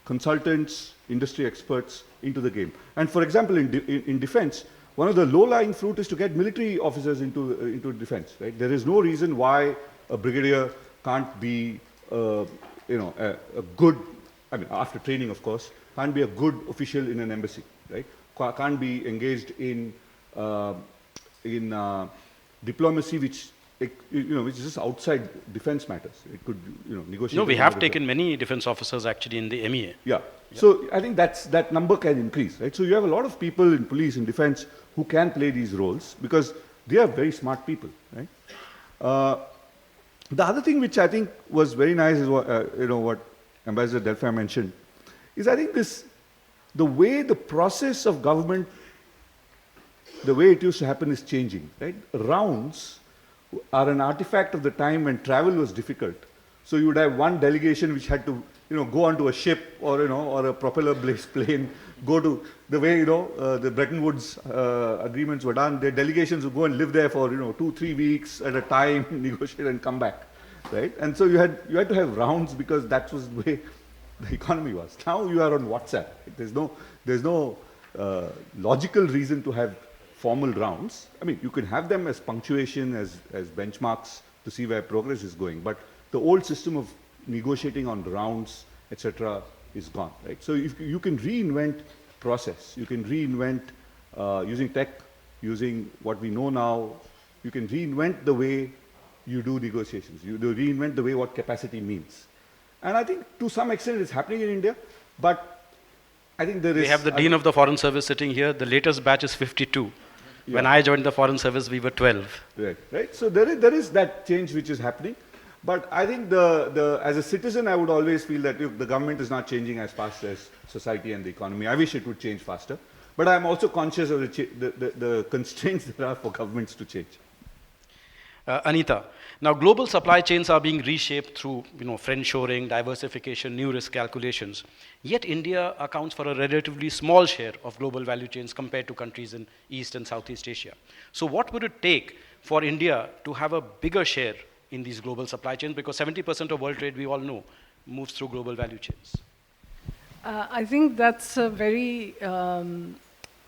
consultants, industry experts into the game. And for example, in defense, one of the low-lying fruit is to get military officers into defense, right? There is no reason why a brigadier can't be, a good, after training, of course, can't be a good official in an embassy, right? Can't be engaged in diplomacy, which is just outside defense matters. It could, negotiate. No, we have taken many defense officers actually in the MEA. Yeah. So I think that number can increase, right? So you have a lot of people in police, in defense, who can play these roles because they are very smart people, right? The other thing which I think was very nice is what Ambassador Delphi mentioned, is I think the way the process of government, the way it used to happen is changing, right? Rounds are an artifact of the time when travel was difficult. So you would have one delegation which had to, go onto a ship or a propeller-based plane, go to the way, the Bretton Woods agreements were done. Their delegations would go and live there for, 2-3 weeks at a time, negotiate and come back, right? And so you had to have rounds because that was the way the economy was. Now you are on WhatsApp. There's no logical reason to have formal rounds. You can have them as punctuation, as benchmarks to see where progress is going. But the old system of negotiating on rounds, etc., is gone, right? So if you can reinvent process, you can reinvent using tech, using what we know now, you can reinvent the way you do negotiations. You reinvent the way what capacity means. And I think to some extent it's happening in India, but I think there is... We have the Dean of the Foreign Service sitting here. The latest batch is 52. Yeah. When I joined the Foreign Service, we were 12. Right. So there is that change which is happening. But I think as a citizen, I would always feel that the government is not changing as fast as society and the economy. I wish it would change faster. But I'm also conscious of the constraints there are for governments to change. Anita, now global supply chains are being reshaped through friendshoring, diversification, new risk calculations. Yet India accounts for a relatively small share of global value chains compared to countries in East and Southeast Asia. So what would it take for India to have a bigger share in these global supply chains? Because 70% of world trade, we all know, moves through global value chains. I think that's a very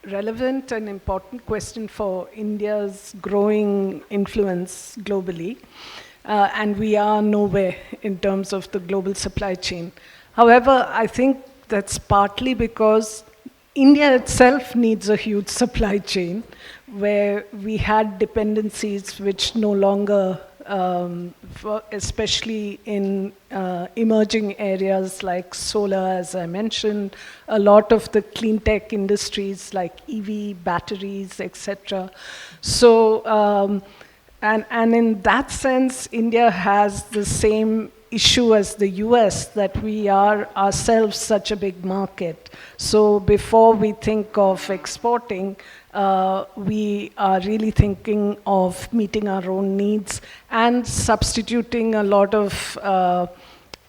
relevant and important question for India's growing influence globally. And we are nowhere in terms of the global supply chain. However, I think that's partly because India itself needs a huge supply chain where we had dependencies which no longer, especially in emerging areas like solar, as I mentioned, a lot of the clean tech industries like EV, batteries, etc. So, and in that sense, India has the same issue as the US, that we are ourselves such a big market. So before we think of exporting, we are really thinking of meeting our own needs and substituting a lot of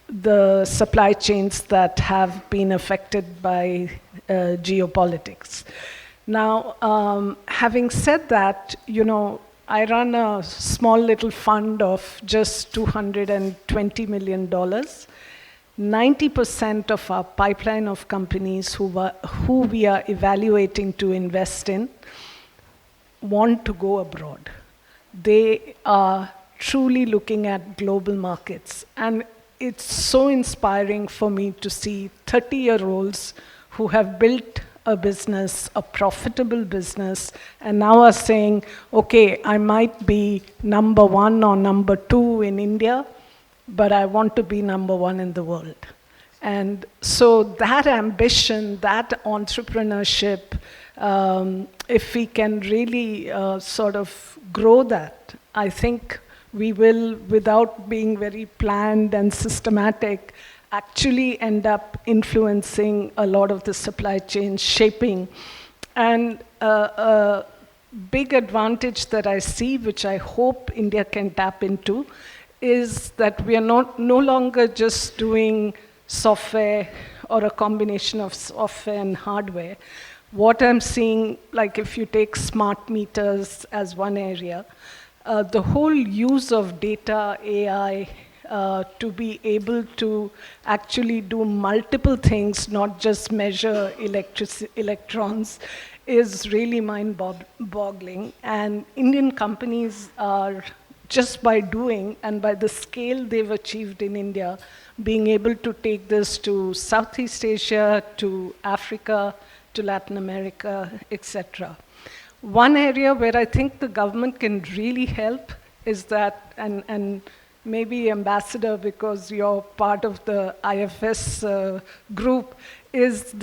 the supply chains that have been affected by geopolitics. Now, having said that, I run a small little fund of just $220 million. 90% of our pipeline of companies who we are evaluating to invest in want to go abroad. They are truly looking at global markets. And it's so inspiring for me to see 30-year-olds who have built a business, a profitable business, and now are saying, okay, I might be number 1 or number 2 in India, but I want to be number 1 in the world. And so that ambition, that entrepreneurship, if we can really sort of grow that, I think we will, without being very planned and systematic, actually end up influencing a lot of the supply chain shaping. And a big advantage that I see, which I hope India can tap into, is that we are no longer just doing software or a combination of software and hardware. What I'm seeing, like if you take smart meters as one area, the whole use of data, AI, to be able to actually do multiple things, not just measure electrons, is really mind-boggling. And Indian companies are, just by doing and by the scale they've achieved in India, being able to take this to Southeast Asia, to Africa, to Latin America, etc. One area where I think the government can really help is that, and maybe Ambassador, because you're part of the IFS group, is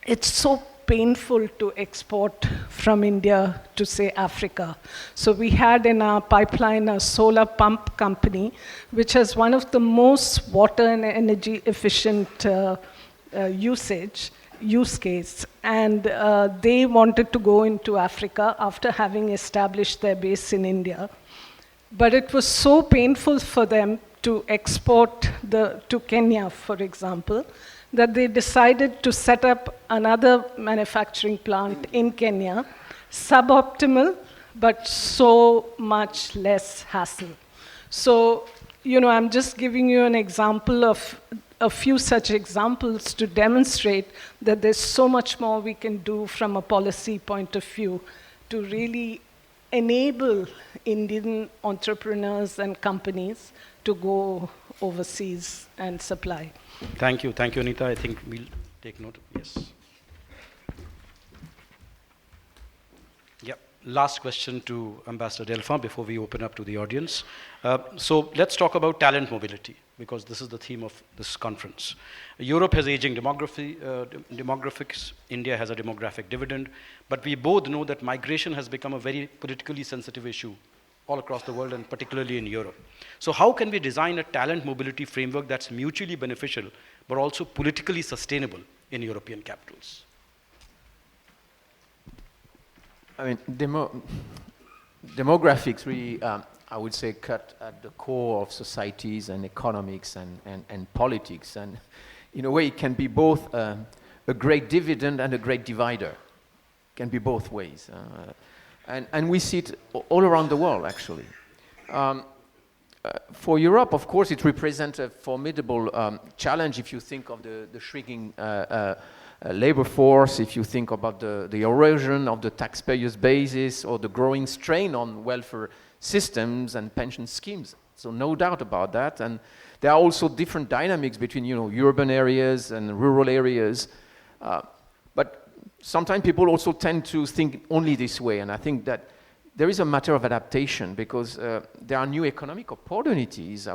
it's so painful to export from India to, say, Africa. So we had in our pipeline a solar pump company, which has one of the most water and energy efficient use case. And they wanted to go into Africa after having established their base in India. But it was so painful for them to export to Kenya, for example, that they decided to set up another manufacturing plant in Kenya, suboptimal, but so much less hassle. So, I'm just giving you an example of a few such examples to demonstrate that there's so much more we can do from a policy point of view to really enable Indian entrepreneurs and companies to go overseas and supply. Thank you, Anita. I think we'll take note. Yes. Yep. Last question to Ambassador Delphin before we open up to the audience. So let's talk about talent mobility, because this is the theme of this conference. Europe has aging demographics. India has a demographic dividend. But we both know that migration has become a very politically sensitive issue all across the world, and particularly in Europe. So how can we design a talent mobility framework that's mutually beneficial, but also politically sustainable in European capitals? I mean, demographics really, I would say, cut at the core of societies and economics and politics. And in a way, it can be both a great dividend and a great divider. It can be both ways. And we see it all around the world, actually. For Europe, of course, it represents a formidable challenge if you think of the shrinking labor force, if you think about the erosion of the taxpayers' basis or the growing strain on welfare systems and pension schemes. So no doubt about that. And there are also different dynamics between, urban areas and rural areas. But sometimes people also tend to think only this way, and I think that there is a matter of adaptation because there are new economic opportunities.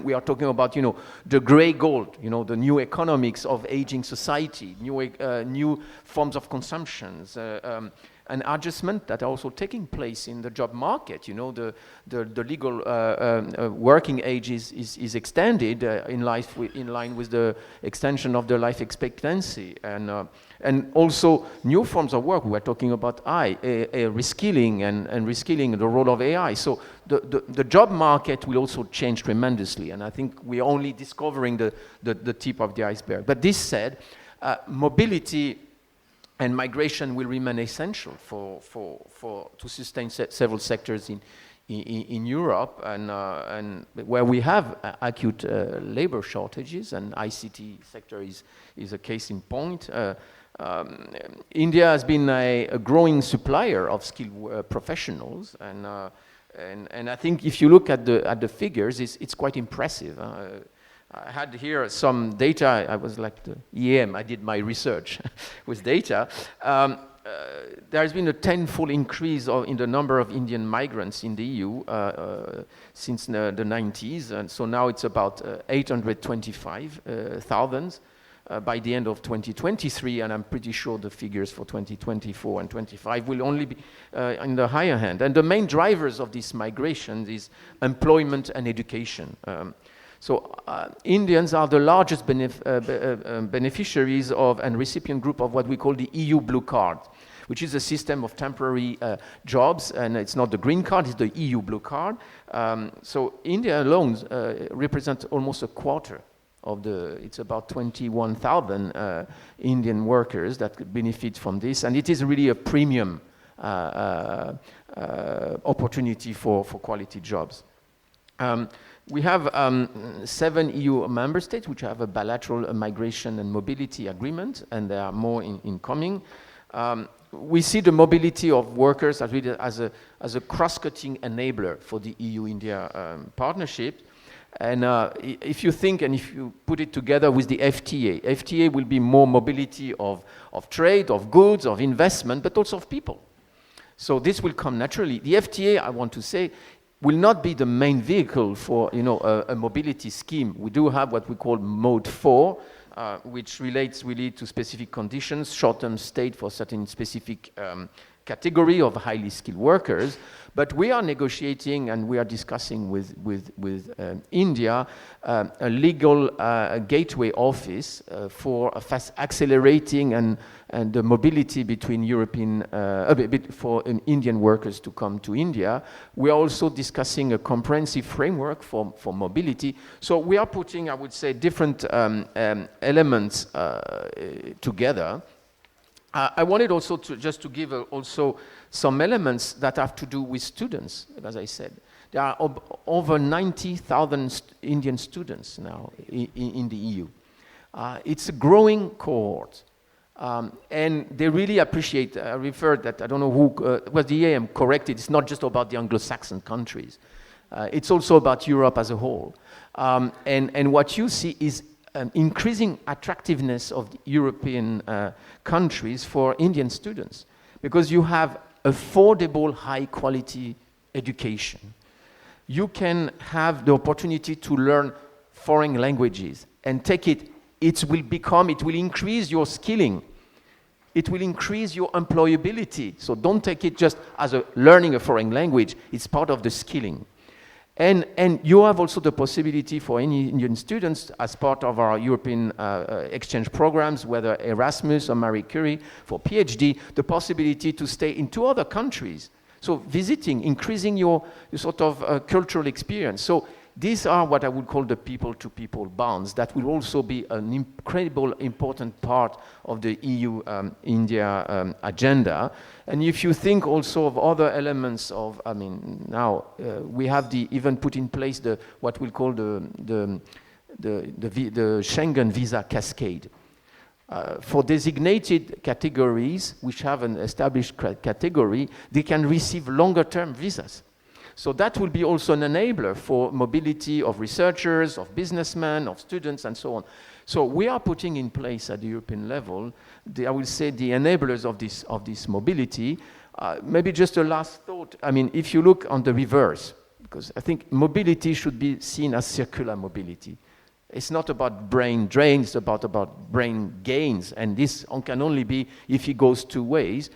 We are talking about, the gray gold, the new economics of aging society, new forms of consumptions, and adjustment that are also taking place in the job market. The legal working age is extended in line with the extension of the life expectancy, and also new forms of work. We are talking about reskilling and reskilling, the role of AI. So the job market will also change tremendously, and I think we are only discovering the tip of the iceberg. But this said, mobility and migration will remain essential to sustain several sectors in Europe, and where we have acute labor shortages, and ICT sector is a case in point. India has been a growing supplier of skilled professionals, and And I think if you look at the figures, it's quite impressive. I had here some data. I was like the EM. I did my research with data. There has been a tenfold increase in the number of Indian migrants in the EU since the 90s, and so now it's about 825,000 by the end of 2023, and I'm pretty sure the figures for 2024 and 25 will only be in the higher hand. And the main drivers of this migration is employment and education. So Indians are the largest beneficiaries of and recipient group of what we call the EU Blue Card, which is a system of temporary jobs, and it's not the green card, it's the EU Blue Card. So India alone represents almost a quarter of it's about 21,000 Indian workers that could benefit from this, and it is really a premium opportunity for quality jobs. We have 7 EU member states which have a bilateral migration and mobility agreement, and there are more incoming. We see the mobility of workers as a cross-cutting enabler for the EU-India partnership. And if you think and if you put it together with the FTA will be more mobility of trade, of goods, of investment, but also of people. So this will come naturally. The FTA, I want to say, will not be the main vehicle for a mobility scheme. We do have what we call Mode 4, which relates really to specific conditions, short-term stay for certain specific category of highly skilled workers. But we are negotiating and we are discussing with India a legal gateway office for fast accelerating and the mobility between for Indian workers to come to India. We are also discussing a comprehensive framework for mobility. So we are putting, I would say, different elements together. I wanted also to give also some elements that have to do with students, as I said. There are over 90,000 Indian students now in the EU. It's a growing cohort. And they really appreciate, I referred that, I don't know who, was the EAM corrected, it's not just about the Anglo-Saxon countries. It's also about Europe as a whole. And what you see is increasing attractiveness of the European countries for Indian students, because you have affordable, high-quality education. You can have the opportunity to learn foreign languages and take it. It will increase your skilling. It will increase your employability. So don't take it just as learning a foreign language. It's part of the skilling. And you have also the possibility for any Indian students as part of our European exchange programs, whether Erasmus or Marie Curie for PhD, the possibility to stay in 2 other countries. So visiting, increasing your sort of cultural experience. So these are what I would call the people-to-people bonds that will also be an incredible important part of the EU-India agenda. And if you think also of other elements of, now we have even put in place what we'll call the Schengen visa cascade. For designated categories, which have an established category, they can receive longer-term visas. So that will be also an enabler for mobility of researchers, of businessmen, of students, and so on. So we are putting in place at the European level, I will say, the enablers of this mobility. Maybe just a last thought. If you look on the reverse, because I think mobility should be seen as circular mobility. It's not about brain drain, it's about brain gains, and this can only be if it goes 2 ways.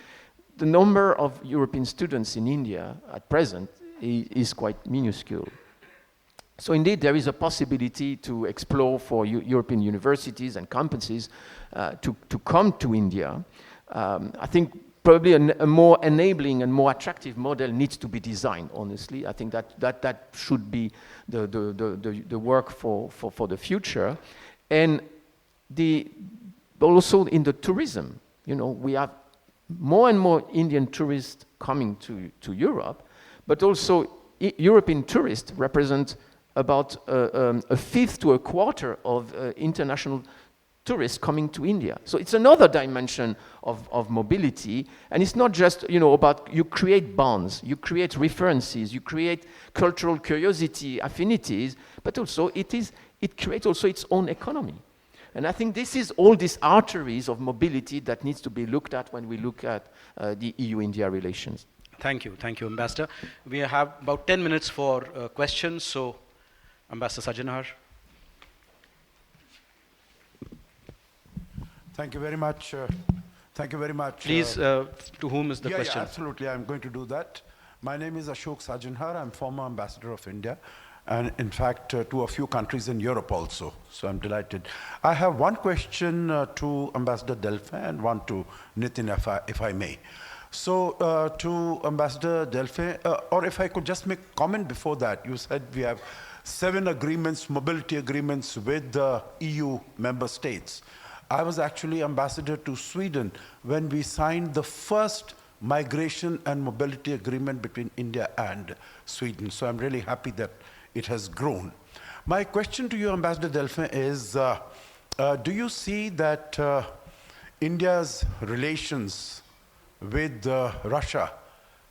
The number of European students in India at present is quite minuscule. So indeed, there is a possibility to explore for European universities and campuses to come to India. I think probably a more enabling and more attractive model needs to be designed, honestly. I think that should be the work for the future. And also in the tourism, we have more and more Indian tourists coming to Europe, but also European tourists represent about a fifth to a quarter of international tourists coming to India. So it's another dimension of mobility, and it's not just about you create bonds, you create references, you create cultural curiosity, affinities, but also it creates also its own economy. And I think this is all these arteries of mobility that needs to be looked at when we look at the EU-India relations. Thank you, Ambassador. We have about 10 minutes for questions, so Ambassador Sajanhar. Thank you very much. Thank you very much. Please, to whom is the question? Yeah, absolutely. I'm going to do that. My name is Ashok Sajanhar. I'm former ambassador of India, and in fact, to a few countries in Europe also. So I'm delighted. I have one question to Ambassador Delphin and one to Nitin, if I may. So to Ambassador Delphin, or if I could just make a comment before that, you said we have 7 agreements, mobility agreements with the EU member states. I was actually ambassador to Sweden when we signed the first migration and mobility agreement between India and Sweden. So I'm really happy that it has grown. My question to you, Ambassador Delphin, is do you see that India's relations with Russia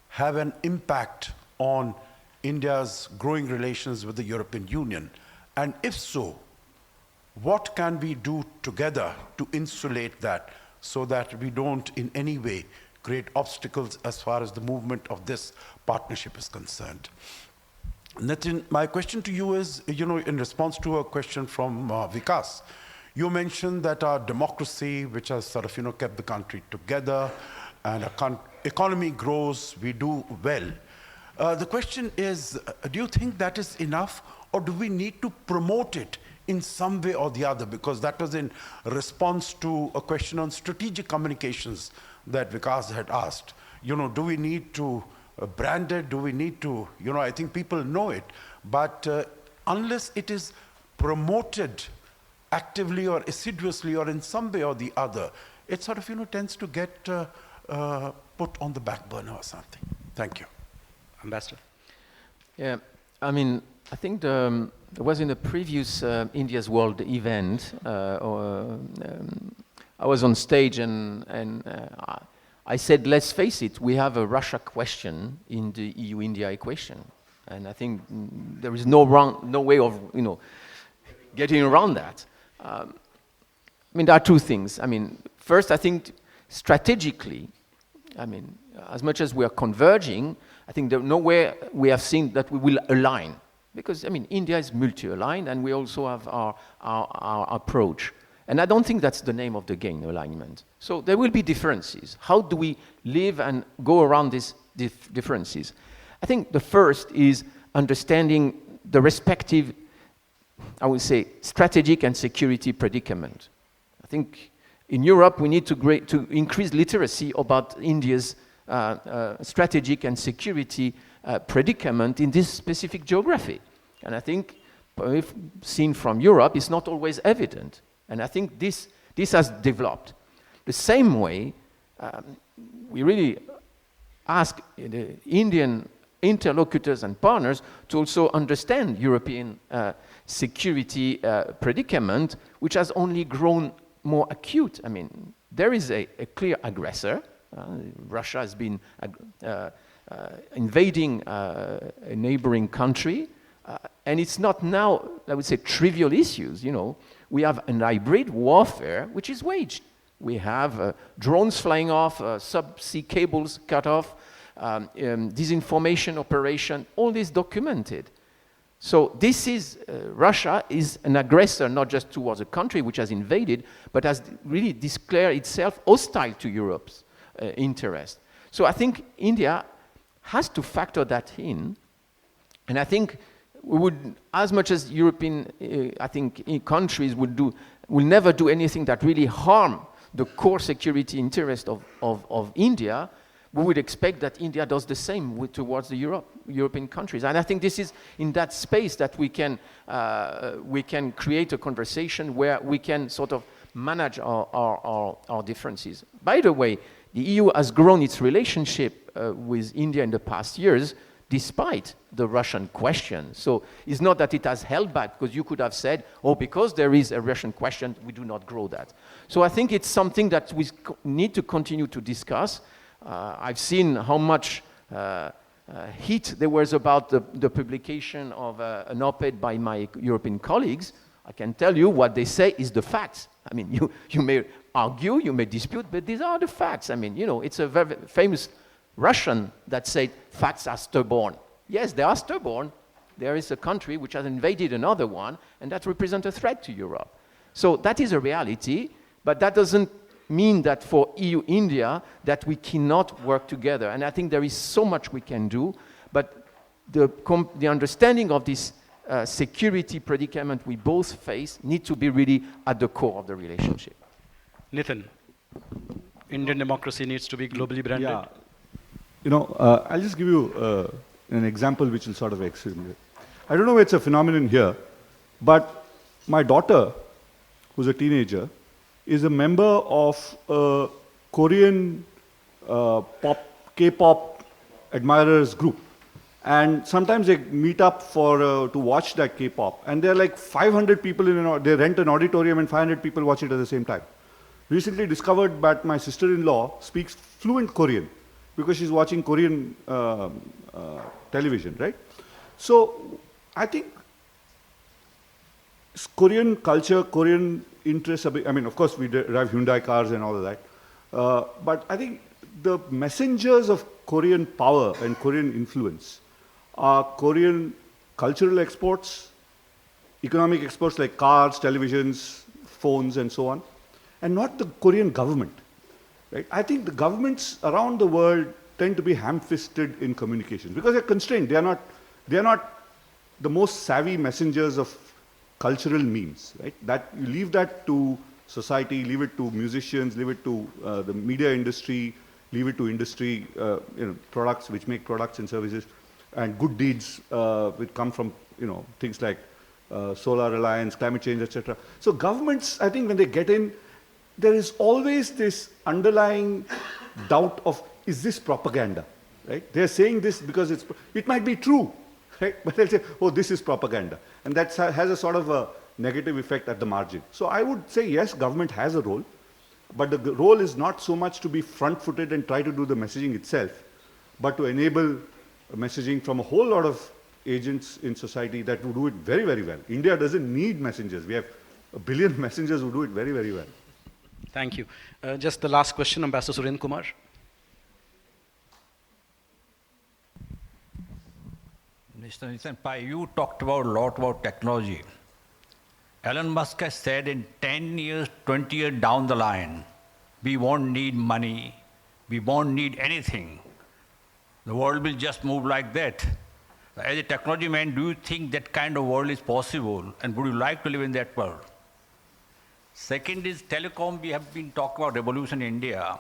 have an impact on India's growing relations with the European Union? And if so, what can we do together to insulate that so that we don't in any way create obstacles as far as the movement of this partnership is concerned? Nitin, my question to you is, in response to a question from Vikas, you mentioned that our democracy, which has sort of, kept the country together, and our economy grows, we do well. The question is, do you think that is enough, or do we need to promote it in some way or the other? Because that was in response to a question on strategic communications that Vikas had asked. Do we need to brand it? Do we need to, I think people know it, but unless it is promoted actively or assiduously or in some way or the other, it sort of, tends to get put on the back burner or something. Thank you. Ambassador. Yeah, I mean, I think there was in the previous India's World event, I was on stage and I said, let's face it, we have a Russia question in the EU-India equation. And I think there is no way of, getting around that. I mean, there are two things. I mean, first, I think strategically, as much as we are converging, I think there's nowhere we have seen that we will align. Because, India is multi-aligned, and we also have our approach. And I don't think that's the name of the game, alignment. So there will be differences. How do we live and go around these differences? I think the first is understanding the respective, I would say, strategic and security predicament. I think in Europe, we need to increase literacy about India's strategic and security predicament in this specific geography. And I think, if seen from Europe, it's not always evident. And I think this has developed. The same way, we really ask the Indian interlocutors and partners to also understand European security predicament, which has only grown more acute. There is a clear aggressor. Russia has been invading a neighboring country, and it's not now, I would say, trivial issues. We have an hybrid warfare which is waged. We have drones flying off, subsea cables cut off, disinformation operation, all this documented. So this is, Russia is an aggressor not just towards a country which has invaded, but has really declared itself hostile to Europe's interest. So I think India has to factor that in, and I think we would, as much as European, countries will never do anything that really harm the core security interest of India. We would expect that India does the same towards the European countries. And I think this is in that space that we can create a conversation where we can sort of manage our differences. By the way, the EU has grown its relationship with India in the past years despite the Russian question. So it's not that it has held back, because you could have said, oh, because there is a Russian question, we do not grow that. So I think it's something that we need to continue to discuss. I've seen how much heat there was about the publication of an op-ed by my European colleagues. I can tell you what they say is the facts. I mean, you may argue, you may dispute, but these are the facts. I mean, it's a very famous Russian that said facts are stubborn. Yes, they are stubborn. There is a country which has invaded another one, and that represents a threat to Europe. So that is a reality, but that doesn't mean that for EU-India that we cannot work together. And I think there is so much we can do, but the understanding of this security predicament we both face need to be really at the core of the relationship. Nitin, Indian democracy needs to be globally branded. Yeah. I'll just give you an example which will sort of explain it. I don't know if it's a phenomenon here, but my daughter, who's a teenager, is a member of a Korean K-pop admirers group. And sometimes they meet up to watch that K-pop. And there are like 500 people they rent an auditorium and 500 people watch it at the same time. Recently discovered that my sister-in-law speaks fluent Korean because she's watching Korean television, right? So I think Korean culture, Korean interests, I mean, of course, we drive Hyundai cars and all of that. But I think the messengers of Korean power and Korean influence are Korean cultural exports, economic exports like cars, televisions, phones, and so on, and not the Korean government. Right? I think the governments around the world tend to be ham-fisted in communication because they're constrained. They are not the most savvy messengers of cultural memes. Right? That you leave that to society, leave it to musicians, leave it to the media industry, leave it to industry, products which make products and services, and good deeds which come from things like solar alliance, climate change, etc. So governments, I think, when they get in, there is always this underlying doubt of, is this propaganda? Right? They're saying this because it might be true, right? But they'll say, oh, this is propaganda. And that has a sort of a negative effect at the margin. So I would say, yes, government has a role, but the role is not so much to be front-footed and try to do the messaging itself, but to enable messaging from a whole lot of agents in society that would do it very, very well. India doesn't need messengers. We have 1 billion messengers who do it very, very well. Thank you. Just the last question, Ambassador Surendra Kumar. Mr. Nitin Pai, you talked a lot about technology. Elon Musk has said in 10 years, 20 years down the line, we won't need money, we won't need anything. The world will just move like that. As a technology man, do you think that kind of world is possible, and would you like to live in that world? Second is telecom. We have been talking about revolution in India.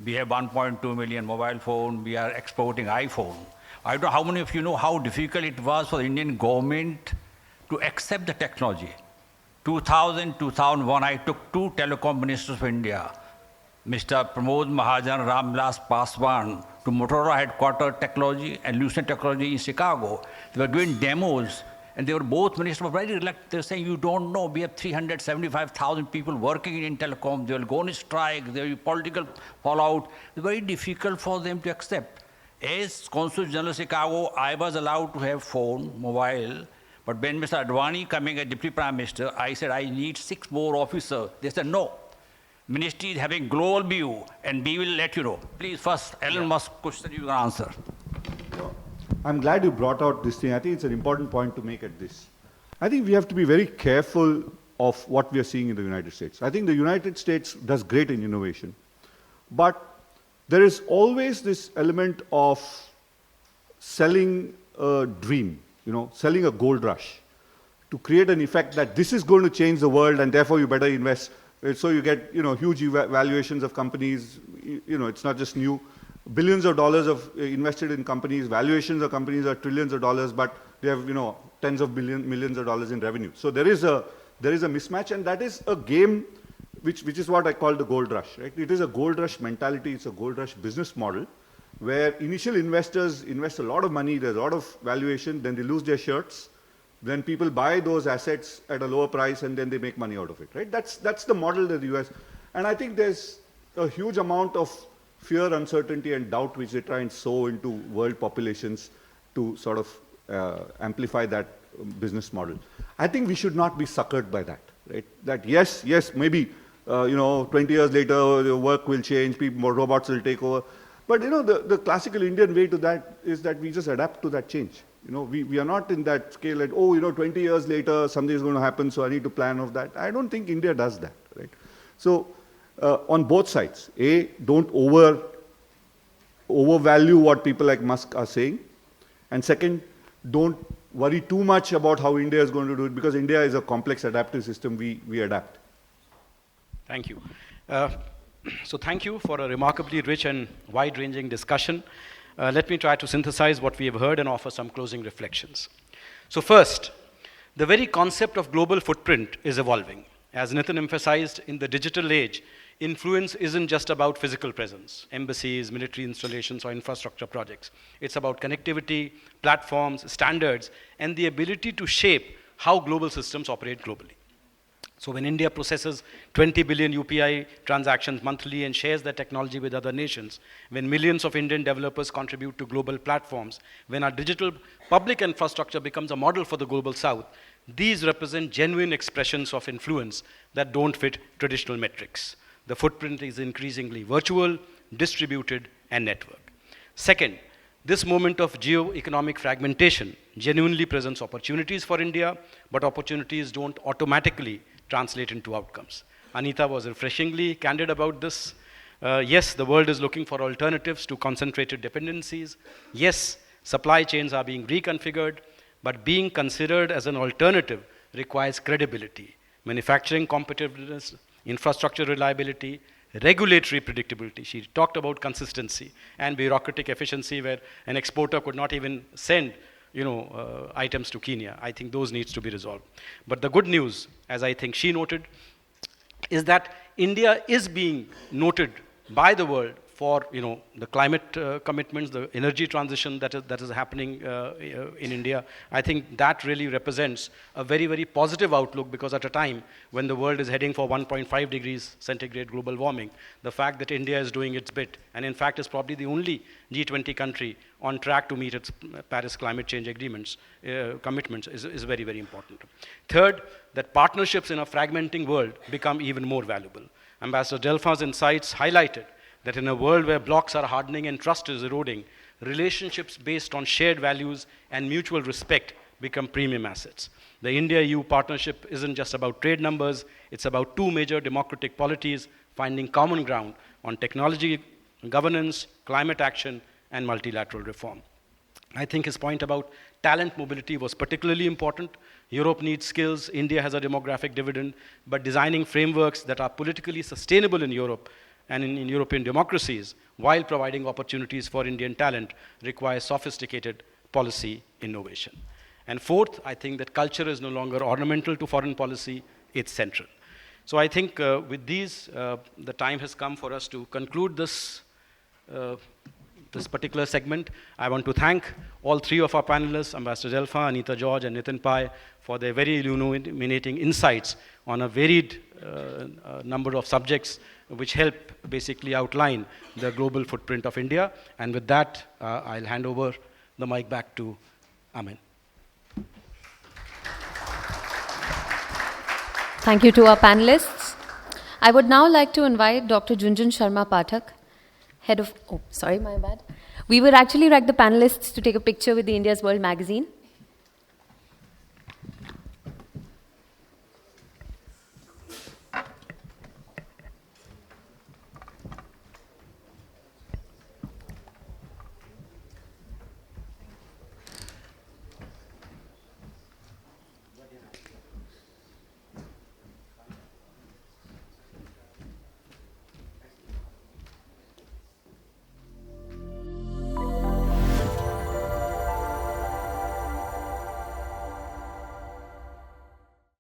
We have 1.2 million mobile phones. We are exporting iPhone. I don't know how many of you know how difficult it was for the Indian government to accept the technology. 2000, 2001, I took 2 telecom ministers of India, Mr. Pramod Mahajan, Ramvilas Paswan, to Motorola headquarters technology and Lucent technology in Chicago. They were giving demos, and they were both ministers were very reluctant. They were saying, you don't know, we have 375,000 people working in telecom. They will go on strike, there will be political fallout. It's very difficult for them to accept. As Consul General Chicago, I was allowed to have phone, mobile, but when Mr. Advani coming as Deputy Prime Minister, I said, I need 6 more officers. They said, no. Ministry is having global view, and we will let you know. Please, first, Elon Musk question you can answer. I'm glad you brought out this thing. I think it's an important point to make at this. I think we have to be very careful of what we are seeing in the United States. I think the United States does great in innovation, but there is always this element of selling a dream, selling a gold rush to create an effect that this is going to change the world and therefore you better invest. So you get, huge valuations of companies. It's not just new. Billions of dollars of invested in companies. Valuations of companies are trillions of dollars, but they have, tens of millions of dollars in revenue. So there is a mismatch, and that is a game which is what I call the gold rush, right? It is a gold rush mentality. It's a gold rush business model, where initial investors invest a lot of money, there's a lot of valuation, then they lose their shirts, then people buy those assets at a lower price and then they make money out of it, right? That's the model that the US, and I think there's a huge amount of fear, uncertainty, and doubt which they try and sow into world populations to sort of amplify that business model. I think we should not be suckered by that, right? That yes, maybe 20 years later the work will change, more robots will take over. But the classical Indian way to that is that we just adapt to that change. We are not in that scale that 20 years later something is going to happen, so I need to plan of that. I don't think India does that, right? So on both sides, don't overvalue what people like Musk are saying, and second, don't worry too much about how India is going to do it, because India is a complex adaptive system. We adapt. Thank you. So thank you for a remarkably rich and wide-ranging discussion. Let me try to synthesize what we have heard and offer some closing reflections. So first, the very concept of global footprint is evolving. As Nitin emphasized, in the digital age, influence isn't just about physical presence, embassies, military installations, or infrastructure projects. It's about connectivity, platforms, standards, and the ability to shape how global systems operate globally. So when India processes 20 billion UPI transactions monthly and shares their technology with other nations, when millions of Indian developers contribute to global platforms, when our digital public infrastructure becomes a model for the global south, these represent genuine expressions of influence that don't fit traditional metrics. The footprint is increasingly virtual, distributed, and networked. Second, this moment of geoeconomic fragmentation genuinely presents opportunities for India, but opportunities don't automatically translate into outcomes. Anita was refreshingly candid about this. Yes, the world is looking for alternatives to concentrated dependencies. Yes, supply chains are being reconfigured, but being considered as an alternative requires credibility, manufacturing competitiveness, infrastructure reliability, regulatory predictability. She talked about consistency and bureaucratic efficiency, where an exporter could not even send items to Kenya. I think those needs to be resolved. But the good news, as I think she noted, is that India is being noted by the world for the climate commitments, the energy transition that is happening in India. I think that really represents a very, very positive outlook, because at a time when the world is heading for 1.5 degrees centigrade global warming, the fact that India is doing its bit, and in fact is probably the only G20 country on track to meet its Paris climate change agreements, commitments, is very, very important. Third, that partnerships in a fragmenting world become even more valuable. Ambassador Delfa's insights highlighted that in a world where blocks are hardening and trust is eroding, relationships based on shared values and mutual respect become premium assets. The India-EU partnership isn't just about trade numbers, it's about two major democratic polities finding common ground on technology, governance, climate action, and multilateral reform. I think his point about talent mobility was particularly important. Europe needs skills, India has a demographic dividend, but designing frameworks that are politically sustainable in Europe and in European democracies, while providing opportunities for Indian talent, requires sophisticated policy innovation. And fourth, I think that culture is no longer ornamental to foreign policy, it's central. So I think with these, the time has come for us to conclude this particular segment. I want to thank all three of our panelists, Ambassador Delfa, Anita George, and Nitin Pai, for their very illuminating insights on a varied number of subjects, which help basically outline the global footprint of India. And with that, I'll hand over the mic back to Amin. Thank you to our panelists. I would now like to invite Dr. Junjun Sharma Pathak, head of, my bad. We would actually like the panelists to take a picture with the India's World magazine.